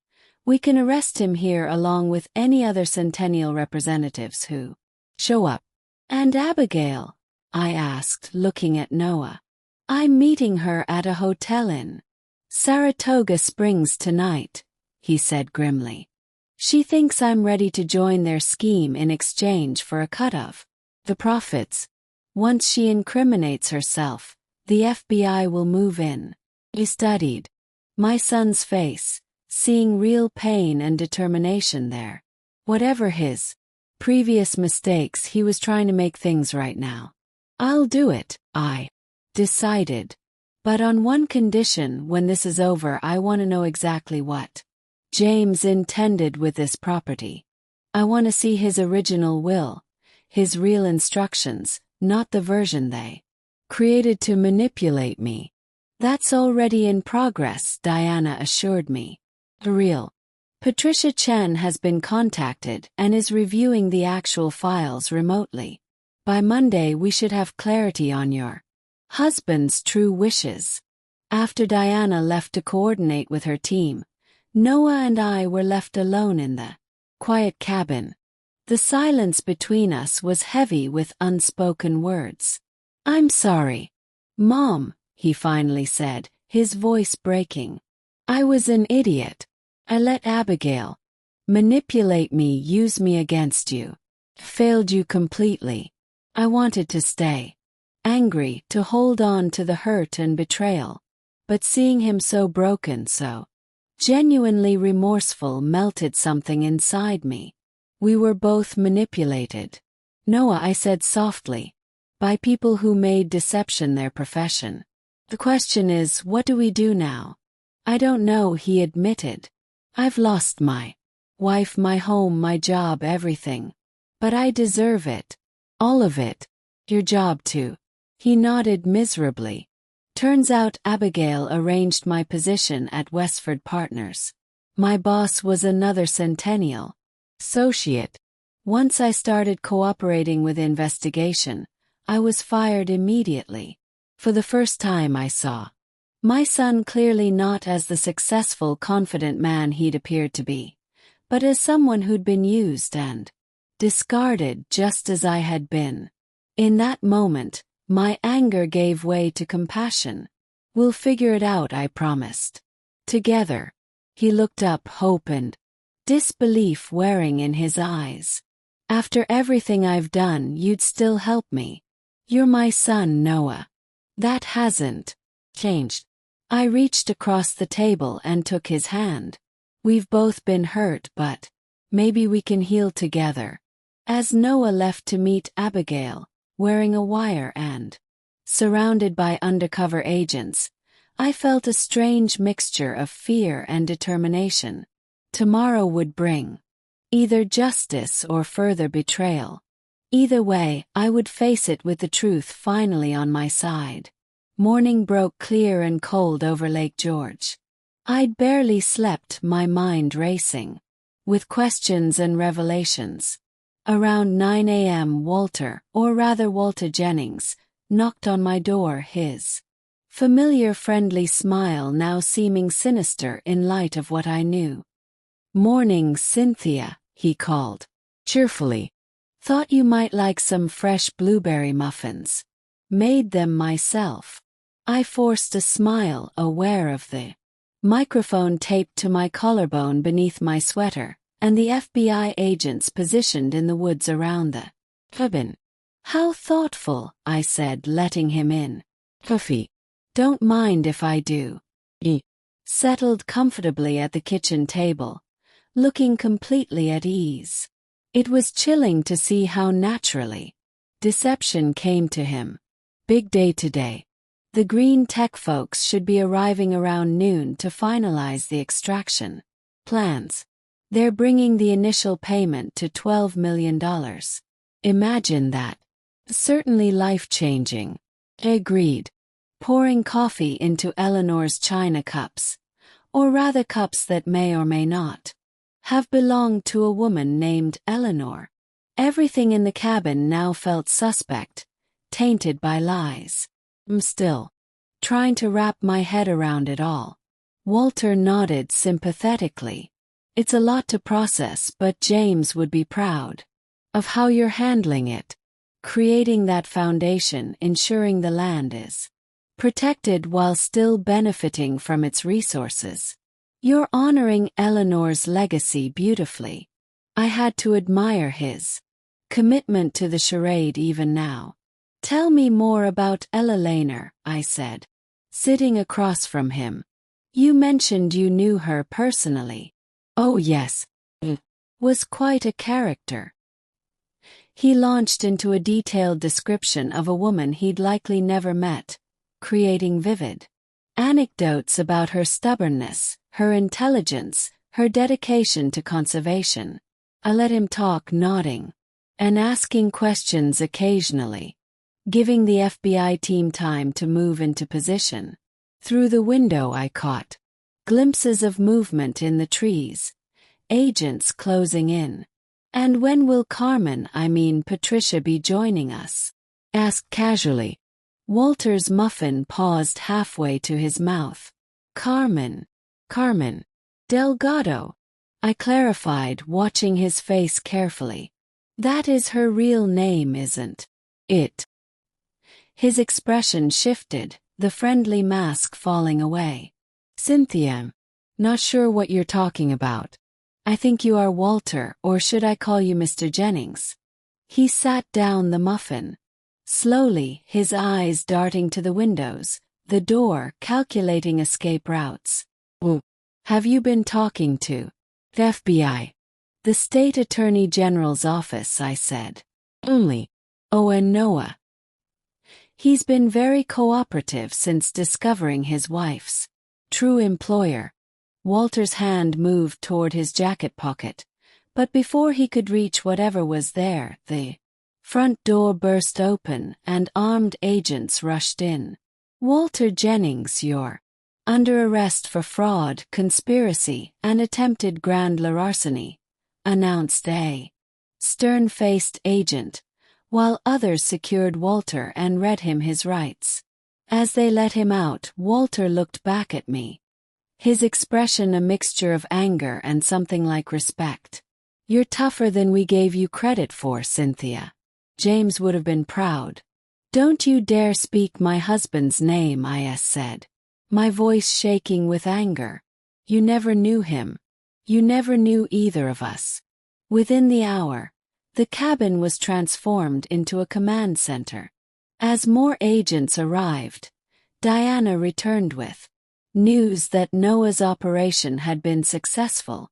we can arrest him here along with any other Centennial representatives who show up. And Abigail? I asked, looking at Noah. I'm meeting her at a hotel in Saratoga Springs tonight, he said grimly. She thinks I'm ready to join their scheme in exchange for a cut of the profits. Once she incriminates herself, the FBI will move in. He studied my son's face, seeing real pain and determination there. Whatever his previous mistakes, he was trying to make things right now. I'll do it, I decided. But on one condition: when this is over, I want to know exactly what James intended with this property. I want to see his original will, his real instructions, not the version they created to manipulate me. That's already in progress, Diana assured me. For real. Patricia Chen has been contacted and is reviewing the actual files remotely. By Monday we should have clarity on your husband's true wishes. After Diana left to coordinate with her team, Noah and I were left alone in the quiet cabin. The silence between us was heavy with unspoken words. I'm sorry, Mom, he finally said, his voice breaking. I was an idiot. I let Abigail manipulate me, use me against you. Failed you completely. I wanted to stay angry, to hold on to the hurt and betrayal. But seeing him so broken, so genuinely remorseful, melted something inside me. We were both manipulated. Noah, I said softly, by people who made deception their profession. The question is, what do we do now? I don't know, he admitted. I've lost my wife, my home, my job, everything. But I deserve it. All of it. Your job too. He nodded miserably. Turns out Abigail arranged my position at Westford Partners. My boss was another Centennial associate. Once I started cooperating with investigation, I was fired immediately. For the first time I saw my son clearly not as the successful, confident man he'd appeared to be, but as someone who'd been used and discarded just as I had been. In that moment, my anger gave way to compassion. We'll figure it out, I promised. Together. He looked up, hope and disbelief wearing in his eyes. After everything I've done, you'd still help me. You're my son, Noah. That hasn't changed. I reached across the table and took his hand. We've both been hurt, but maybe we can heal together. As Noah left to meet Abigail, wearing a wire and surrounded by undercover agents, I felt a strange mixture of fear and determination. Tomorrow would bring either justice or further betrayal. Either way, I would face it with the truth finally on my side. Morning broke clear and cold over Lake George. I'd barely slept, my mind racing with questions and revelations. Around 9 a.m. Walter Jennings, knocked on my door, his familiar friendly smile now seeming sinister in light of what I knew. "Morning, Cynthia," he called cheerfully. "Thought you might like some fresh blueberry muffins. Made them myself." I forced a smile, aware of the microphone taped to my collarbone beneath my sweater, and the FBI agents positioned in the woods around the cabin. "How thoughtful," I said, letting him in. "Coffee. Don't mind if I do." He settled comfortably at the kitchen table, looking completely at ease. It was chilling to see how naturally deception came to him. "Big day today. The green tech folks should be arriving around noon to finalize the extraction plans. They're bringing the initial payment to $12 million. Imagine that. Certainly life-changing." Agreed. Pouring coffee into Eleanor's china cups, or rather cups that may or may not have belonged to a woman named Eleanor. Everything in the cabin now felt suspect, tainted by lies. I'm still trying to wrap my head around it all. Walter nodded sympathetically. "It's a lot to process, but James would be proud of how you're handling it. Creating that foundation, ensuring the land is protected while still benefiting from its resources. You're honoring Eleanor's legacy beautifully." I had to admire his commitment to the charade even now. "Tell me more about Ella Laner," I said, sitting across from him. "You mentioned you knew her personally." "Oh yes. Was quite a character." He launched into a detailed description of a woman he'd likely never met, creating vivid anecdotes about her stubbornness, her intelligence, her dedication to conservation. I let him talk, nodding and asking questions occasionally, giving the FBI team time to move into position. Through the window I caught glimpses of movement in the trees, agents closing in. "And when will Patricia be joining us?" asked casually. Walter's muffin paused halfway to his mouth. Carmen Delgado," I clarified, watching his face carefully. "That is her real name, isn't it?" His expression shifted, the friendly mask falling away. "Cynthia, not sure what you're talking about. I think you are Walter, or should I call you Mr. Jennings?" He sat down the muffin slowly, his eyes darting to the windows, the door, calculating escape routes. "Who have you been talking to?" "The FBI. The State Attorney General's office," I said. "Only. Oh, and Noah." He's been very cooperative since discovering his wife's true employer. Walter's hand moved toward his jacket pocket, but before he could reach whatever was there, the front door burst open and armed agents rushed in. "Walter Jennings, you're under arrest for fraud, conspiracy, and attempted grand larceny," announced a stern-faced agent, while others secured Walter and read him his rights. As they let him out, Walter looked back at me, his expression a mixture of anger and something like respect. "You're tougher than we gave you credit for, Cynthia." James would have been proud. "Don't you dare speak my husband's name," I said, my voice shaking with anger. "You never knew him. You never knew either of us." Within the hour, the cabin was transformed into a command center. As more agents arrived, Diana returned with news that Noah's operation had been successful.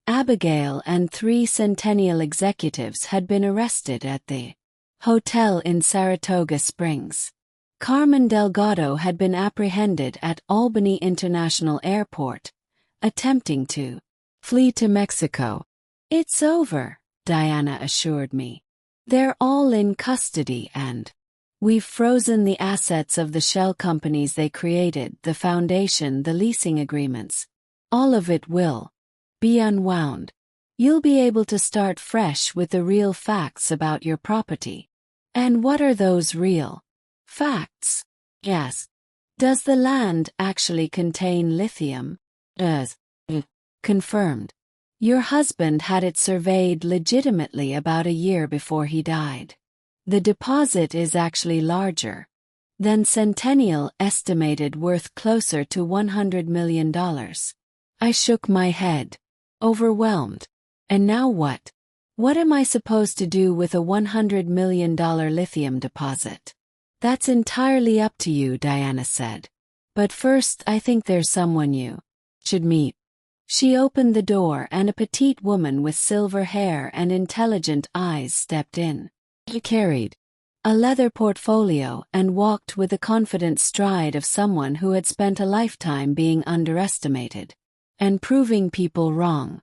Abigail and 3 Centennial executives had been arrested at the hotel in Saratoga Springs. Carmen Delgado had been apprehended at Albany International Airport, attempting to flee to Mexico. "It's over," Diana assured me. "They're all in custody and we've frozen the assets of the shell companies they created, the foundation, the leasing agreements. All of it will be unwound. You'll be able to start fresh with the real facts about your property." "And what are those real facts?" "Yes. Does the land actually contain lithium?" "Does." "Confirmed. Your husband had it surveyed legitimately about a year before he died. The deposit is actually larger than Centennial estimated, worth closer to $100 million. I shook my head, overwhelmed. "And now what? What am I supposed to do with a $100 million lithium deposit?" "That's entirely up to you," Diana said. "But first, I think there's someone you should meet." She opened the door and a petite woman with silver hair and intelligent eyes stepped in. She carried a leather portfolio and walked with the confident stride of someone who had spent a lifetime being underestimated and proving people wrong.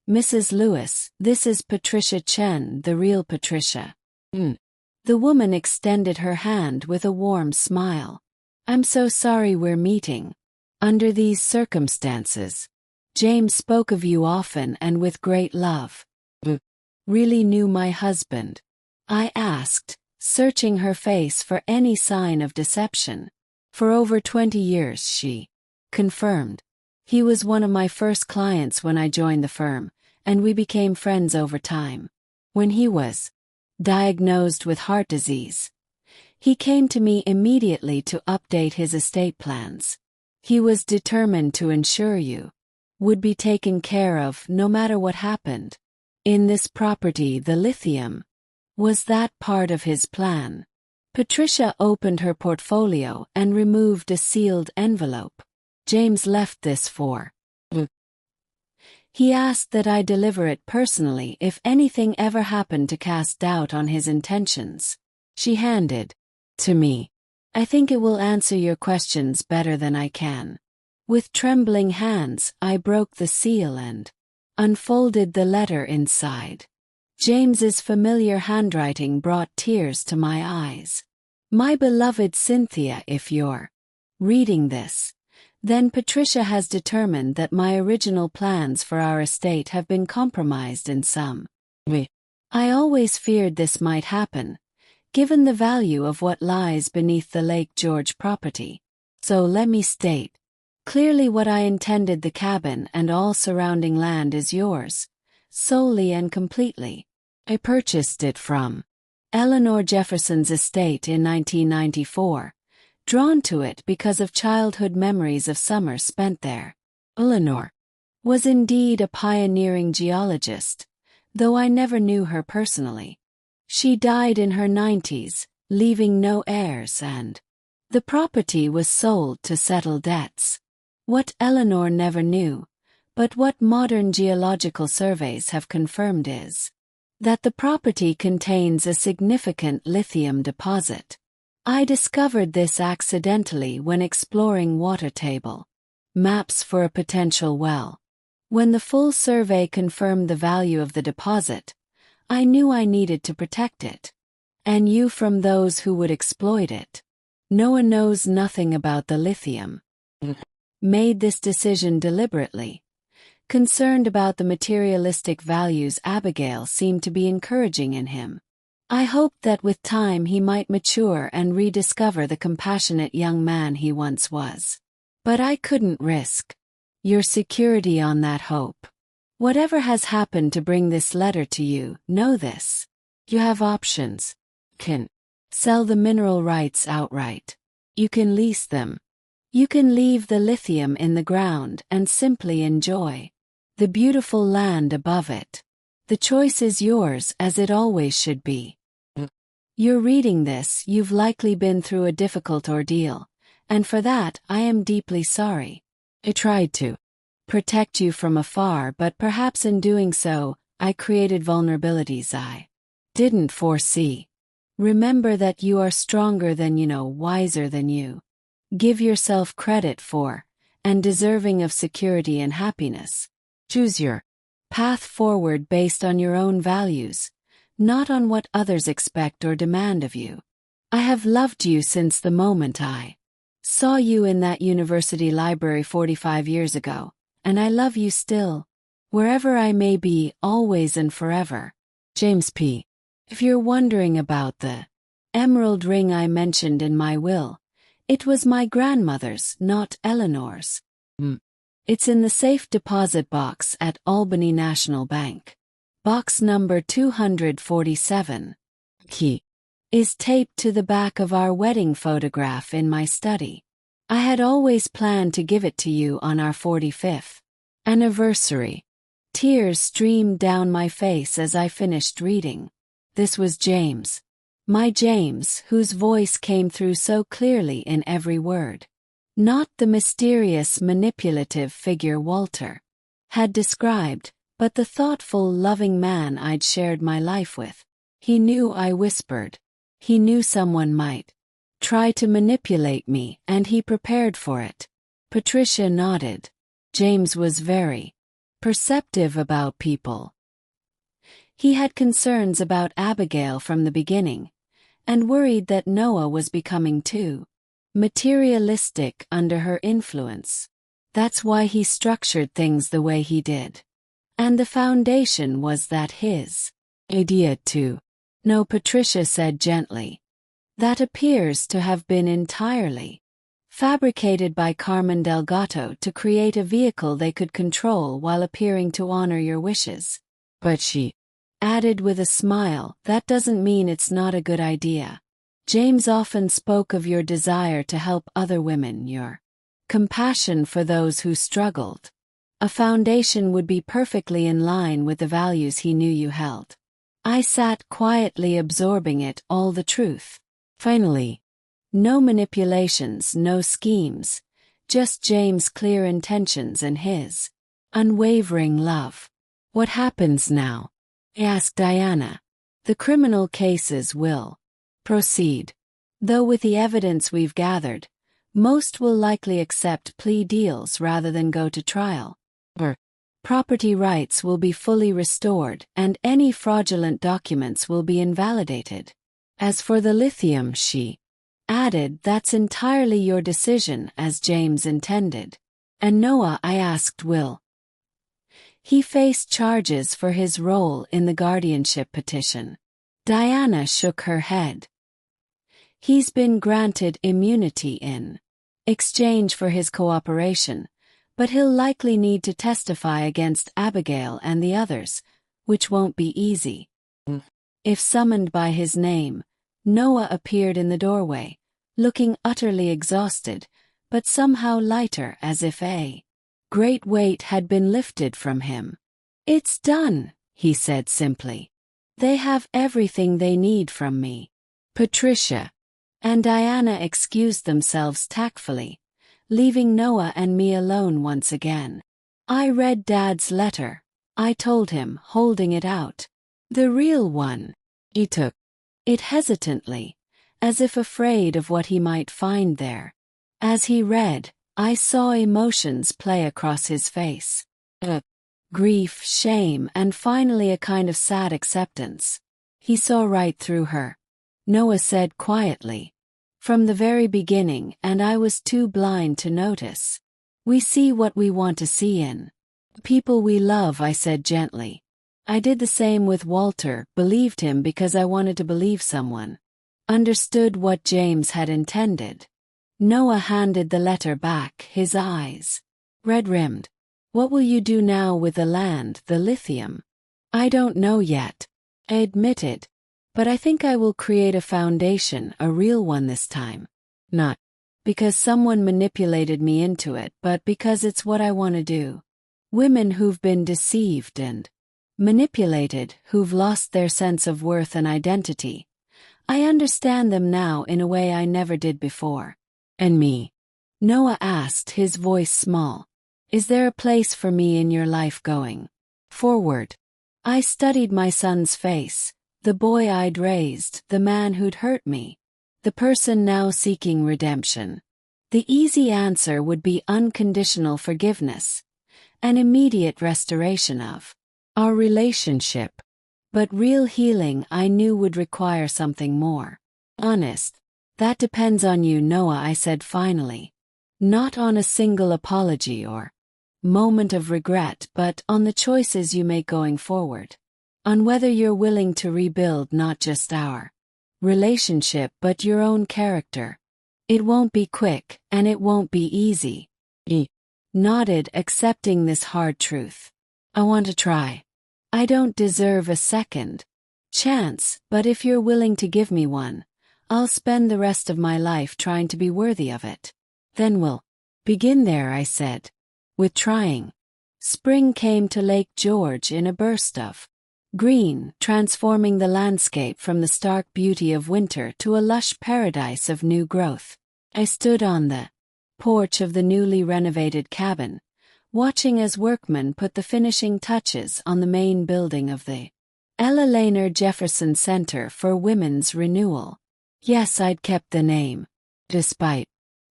"Mrs. Lewis, this is Patricia Chen, the real Patricia." The woman extended her hand with a warm smile. "I'm so sorry we're meeting under these circumstances. James spoke of you often and with great love." "Really knew my husband?" I asked, searching her face for any sign of deception. "For over 20 years," she confirmed. "He was one of my first clients when I joined the firm, and we became friends over time. When he was diagnosed with heart disease, he came to me immediately to update his estate plans. He was determined to ensure you would be taken care of no matter what happened. In this property, the lithium was that part of his plan." Patricia opened her portfolio and removed a sealed envelope. "James left this for he asked that I deliver it personally if anything ever happened to cast doubt on his intentions." She handed to me. "I think it will answer your questions better than I can." With trembling hands, I broke the seal and unfolded the letter inside. James's familiar handwriting brought tears to my eyes. "My beloved Cynthia, if you're reading this, then Patricia has determined that my original plans for our estate have been compromised in some way. I always feared this might happen, given the value of what lies beneath the Lake George property. So let me state clearly what I intended: the cabin and all surrounding land is yours, solely and completely. I purchased it from Eleanor Jefferson's estate in 1994, drawn to it because of childhood memories of summer spent there. Eleanor was indeed a pioneering geologist, though I never knew her personally. She died in her 90s, leaving no heirs, and the property was sold to settle debts. What Eleanor never knew, but what modern geological surveys have confirmed, is that the property contains a significant lithium deposit. I discovered this accidentally when exploring water table maps for a potential well. When the full survey confirmed the value of the deposit, I knew I needed to protect it. And you from those who would exploit it. Noah knows nothing about the lithium. Made this decision deliberately, concerned about the materialistic values Abigail seemed to be encouraging in him. I hoped that with time he might mature and rediscover the compassionate young man he once was. But I couldn't risk your security on that hope. Whatever has happened to bring this letter to you, know this. You have options. Can sell the mineral rights outright. You can lease them. You can leave the lithium in the ground and simply enjoy the beautiful land above it. The choice is yours, as it always should be. You're reading this, you've likely been through a difficult ordeal, and for that I am deeply sorry. I tried to protect you from afar, but perhaps in doing so, I created vulnerabilities I didn't foresee. Remember that you are stronger than you know, wiser than you give yourself credit for, and deserving of security and happiness. Choose your path forward based on your own values, not on what others expect or demand of you. I have loved you since the moment I saw you in that university library 45 years ago, and I love you still, wherever I may be, always and forever. James P. If you're wondering about the emerald ring I mentioned in my will, it was my grandmother's, not Eleanor's. It's in the safe deposit box at Albany National Bank. Box number 247. Key is taped to the back of our wedding photograph in my study. I had always planned to give it to you on our 45th anniversary. Tears streamed down my face as I finished reading. This was James. My James, whose voice came through so clearly in every word. Not the mysterious, manipulative figure Walter had described, but the thoughtful, loving man I'd shared my life with. He knew I whispered. He knew someone might try to manipulate me, and he prepared for it. Patricia nodded. James was very perceptive about people. He had concerns about Abigail from the beginning, and worried that Noah was becoming too materialistic under her influence. That's why he structured things the way he did. And the foundation was that his idea too. No, Patricia said gently. That appears to have been entirely fabricated by Carmen Delgado to create a vehicle they could control while appearing to honor your wishes. But she added with a smile, that doesn't mean it's not a good idea. James often spoke of your desire to help other women, your compassion for those who struggled. A foundation would be perfectly in line with the values he knew you held. I sat quietly absorbing it all, the truth. Finally, no manipulations, no schemes, just James' clear intentions and his unwavering love. What happens now? Asked Diana. The criminal cases will proceed. Though with the evidence we've gathered, most will likely accept plea deals rather than go to trial. Property rights will be fully restored and any fraudulent documents will be invalidated. As for the lithium, she added, that's entirely your decision, as James intended. And Noah, I asked, will he face charges for his role in the guardianship petition? Diana shook her head. He's been granted immunity in exchange for his cooperation, but he'll likely need to testify against Abigail and the others, which won't be easy. If summoned by his name, Noah appeared in the doorway, looking utterly exhausted, but somehow lighter, as if a great weight had been lifted from him. It's done, he said simply. They have everything they need from me. Patricia and Diana excused themselves tactfully, leaving Noah and me alone once again. I read Dad's letter, I told him, holding it out. The real one. He took it hesitantly, as if afraid of what he might find there. As he read, I saw emotions play across his face. Grief, shame, and finally a kind of sad acceptance. He saw right through her. Noah said quietly. From the very beginning, and I was too blind to notice. We see what we want to see in people we love, I said gently. I did the same with Walter, believed him because I wanted to believe someone. Understood what James had intended. Noah handed the letter back, his eyes red-rimmed. What will you do now with the land, the lithium? I don't know yet, I admitted. But I think I will create a foundation, a real one this time. Not because someone manipulated me into it, but because it's what I want to do. Women who've been deceived and manipulated, who've lost their sense of worth and identity. I understand them now in a way I never did before. And me? Noah asked, his voice small. Is there a place for me in your life going forward? I studied my son's face, the boy I'd raised, the man who'd hurt me, the person now seeking redemption. The easy answer would be unconditional forgiveness, an immediate restoration of our relationship. But real healing, I knew, would require something more honest. That depends on you, Noah, I said finally. Not on a single apology or moment of regret, but on the choices you make going forward. On whether you're willing to rebuild not just our relationship but your own character. It won't be quick, and it won't be easy. He nodded, accepting this hard truth. I want to try. I don't deserve a second chance, but if you're willing to give me one, I'll spend the rest of my life trying to be worthy of it. Then we'll begin there, I said. With trying. Spring came to Lake George in a burst of green, transforming the landscape from the stark beauty of winter to a lush paradise of new growth. I stood on the porch of the newly renovated cabin, watching as workmen put the finishing touches on the main building of the Ella Laner Jefferson Center for Women's Renewal. Yes, I'd kept the name. Despite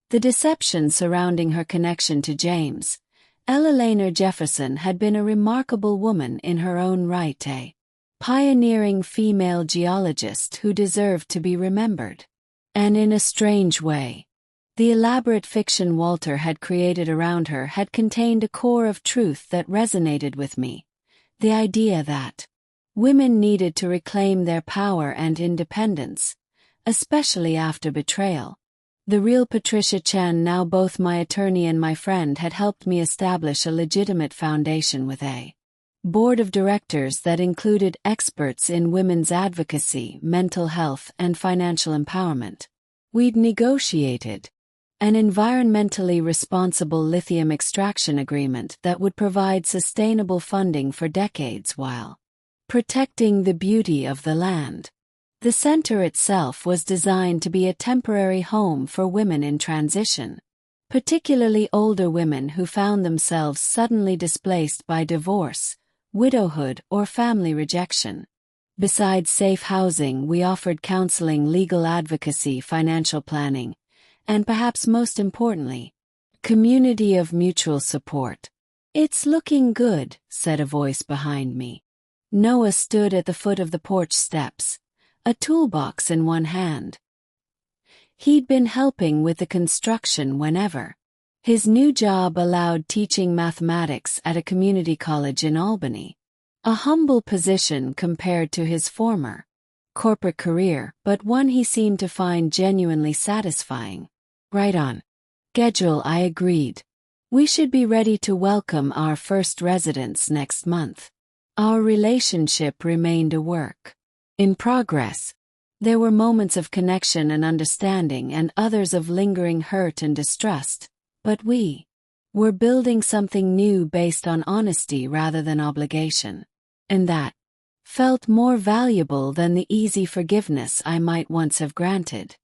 the deception surrounding her connection to James, Ella Laner Jefferson had been a remarkable woman in her own right, a pioneering female geologist who deserved to be remembered. And in a strange way, the elaborate fiction Walter had created around her had contained a core of truth that resonated with me. The idea that women needed to reclaim their power and independence, especially after betrayal. The real Patricia Chen, now both my attorney and my friend, had helped me establish a legitimate foundation with a board of directors that included experts in women's advocacy, mental health, and financial empowerment. We'd negotiated an environmentally responsible lithium extraction agreement that would provide sustainable funding for decades while protecting the beauty of the land. The center itself was designed to be a temporary home for women in transition, particularly older women who found themselves suddenly displaced by divorce, widowhood, or family rejection. Besides safe housing, we offered counseling, legal advocacy, financial planning, and perhaps most importantly, community of mutual support. It's looking good, said a voice behind me. Noah stood at the foot of the porch steps, a toolbox in one hand. He'd been helping with the construction whenever his new job allowed teaching mathematics at a community college in Albany. A humble position compared to his former corporate career, but one he seemed to find genuinely satisfying. Right on schedule, I agreed. We should be ready to welcome our first residents next month. Our relationship remained a work in progress. There were moments of connection and understanding and others of lingering hurt and distrust, but we were building something new based on honesty rather than obligation. And that felt more valuable than the easy forgiveness I might once have granted.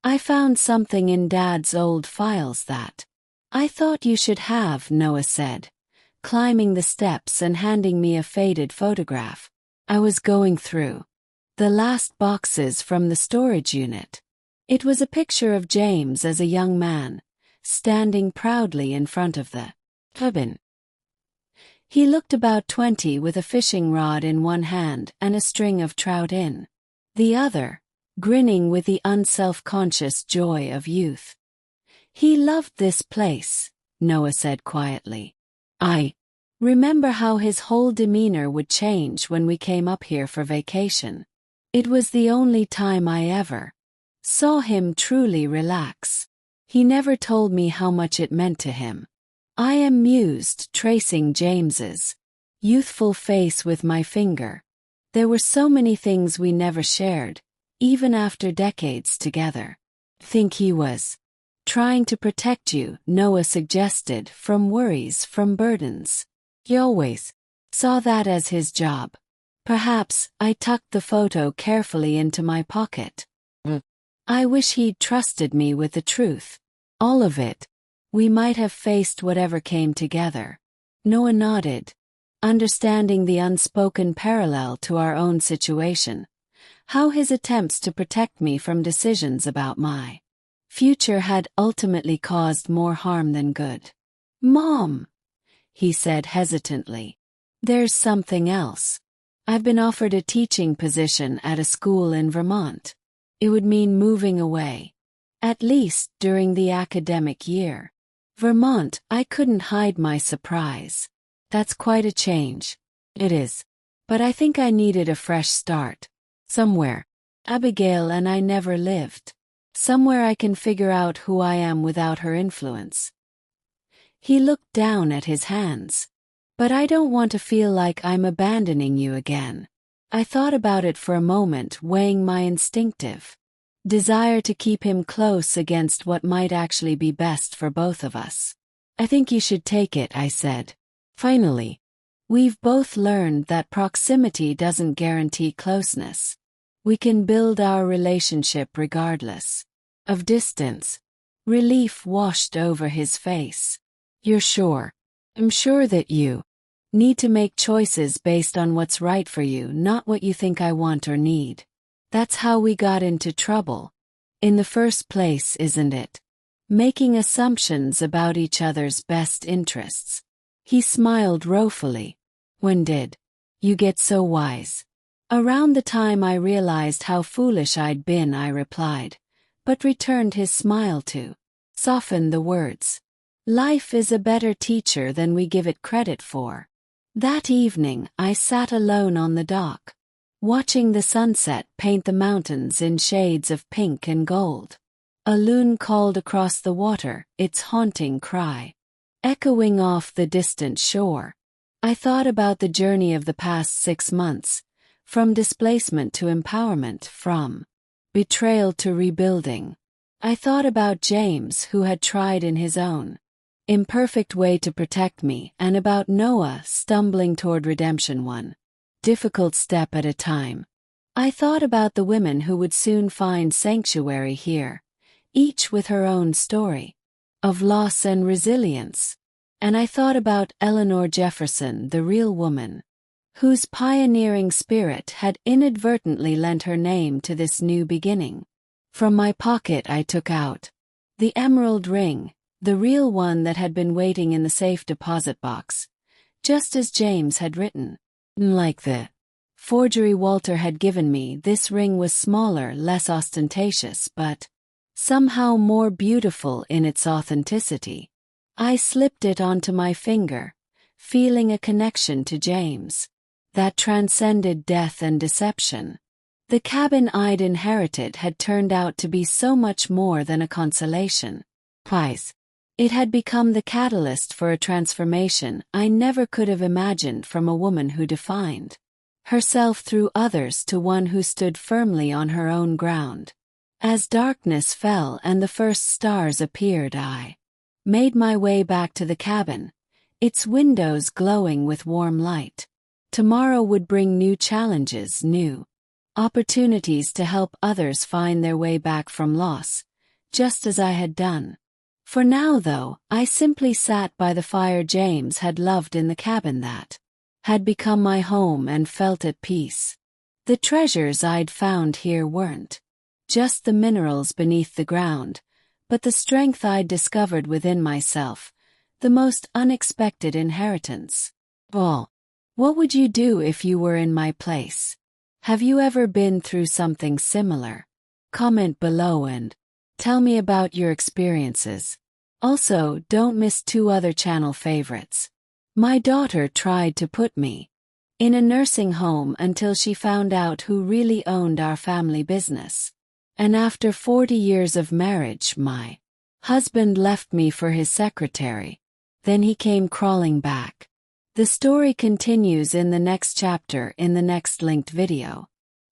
I found something in Dad's old files that I thought you should have, Noah said, climbing the steps and handing me a faded photograph. I was going through the last boxes from the storage unit. It was a picture of James as a young man, standing proudly in front of the cabin. He looked about 20 with a fishing rod in one hand and a string of trout in the other, grinning with the unself-conscious joy of youth. He loved this place, Noah said quietly. I remember how his whole demeanor would change when we came up here for vacation. It was the only time I ever saw him truly relax. He never told me how much it meant to him. I amused tracing James's youthful face with my finger. There were so many things we never shared, even after decades together. Think he was trying to protect you, Noah suggested, from worries, from burdens. He always saw that as his job. Perhaps I tucked the photo carefully into my pocket. I wish he'd trusted me with the truth. All of it. We might have faced whatever came together. Noah nodded, understanding the unspoken parallel to our own situation. How his attempts to protect me from decisions about my future had ultimately caused more harm than good. Mom, he said hesitantly. There's something else. I've been offered a teaching position at a school in Vermont. It would mean moving away. At least during the academic year. Vermont, I couldn't hide my surprise. That's quite a change. It is. But I think I needed a fresh start. Somewhere. Abigail and I never lived. Somewhere I can figure out who I am without her influence. He looked down at his hands. But I don't want to feel like I'm abandoning you again. I thought about it for a moment, weighing my instinctive desire to keep him close against what might actually be best for both of us. I think you should take it, I said. Finally. We've both learned that proximity doesn't guarantee closeness. We can build our relationship regardless of distance. Relief washed over his face. You're sure? I'm sure that you need to make choices based on what's right for you, not what you think I want or need. That's how we got into trouble. In the first place, isn't it? Making assumptions about each other's best interests. He smiled ruefully. When did you get so wise? Around the time I realized how foolish I'd been, I replied, but returned his smile to soften the words. Life is a better teacher than we give it credit for. That evening, I sat alone on the dock, watching the sunset paint the mountains in shades of pink and gold. A loon called across the water, its haunting cry echoing off the distant shore. I thought about the journey of the past 6 months, from displacement to empowerment, from betrayal to rebuilding. I thought about James, who had tried in his own imperfect way to protect me, and about Noah stumbling toward redemption, one difficult step at a time. I thought about the women who would soon find sanctuary here, each with her own story of loss and resilience. And I thought about Eleanor Jefferson, the real woman, whose pioneering spirit had inadvertently lent her name to this new beginning. From my pocket I took out the emerald ring, the real one that had been waiting in the safe deposit box, just as James had written. Like the forgery Walter had given me, this ring was smaller, less ostentatious, but somehow more beautiful in its authenticity. I slipped it onto my finger, feeling a connection to James that transcended death and deception. The cabin I'd inherited had turned out to be so much more than a consolation prize. It had become the catalyst for a transformation I never could have imagined, from a woman who defined herself through others to one who stood firmly on her own ground. As darkness fell and the first stars appeared, I made my way back to the cabin, its windows glowing with warm light. Tomorrow would bring new challenges, new opportunities to help others find their way back from loss, just as I had done. For now, though, I simply sat by the fire James had loved in the cabin that had become my home, and felt at peace. The treasures I'd found here weren't just the minerals beneath the ground, but the strength I'd discovered within myself, the most unexpected inheritance. Well, what would you do if you were in my place? Have you ever been through something similar? Comment below and tell me about your experiences. Also, don't miss 2 other channel favorites. My daughter tried to put me in a nursing home until she found out who really owned our family business. And after 40 years of marriage, my husband left me for his secretary. Then he came crawling back. The story continues in the next chapter in the next linked video.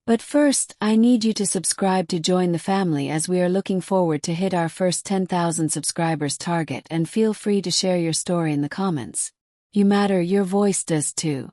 But first, I need you to subscribe to join the family as we are looking forward to hit our first 10,000 subscribers target, and feel free to share your story in the comments. You matter, your voice does too.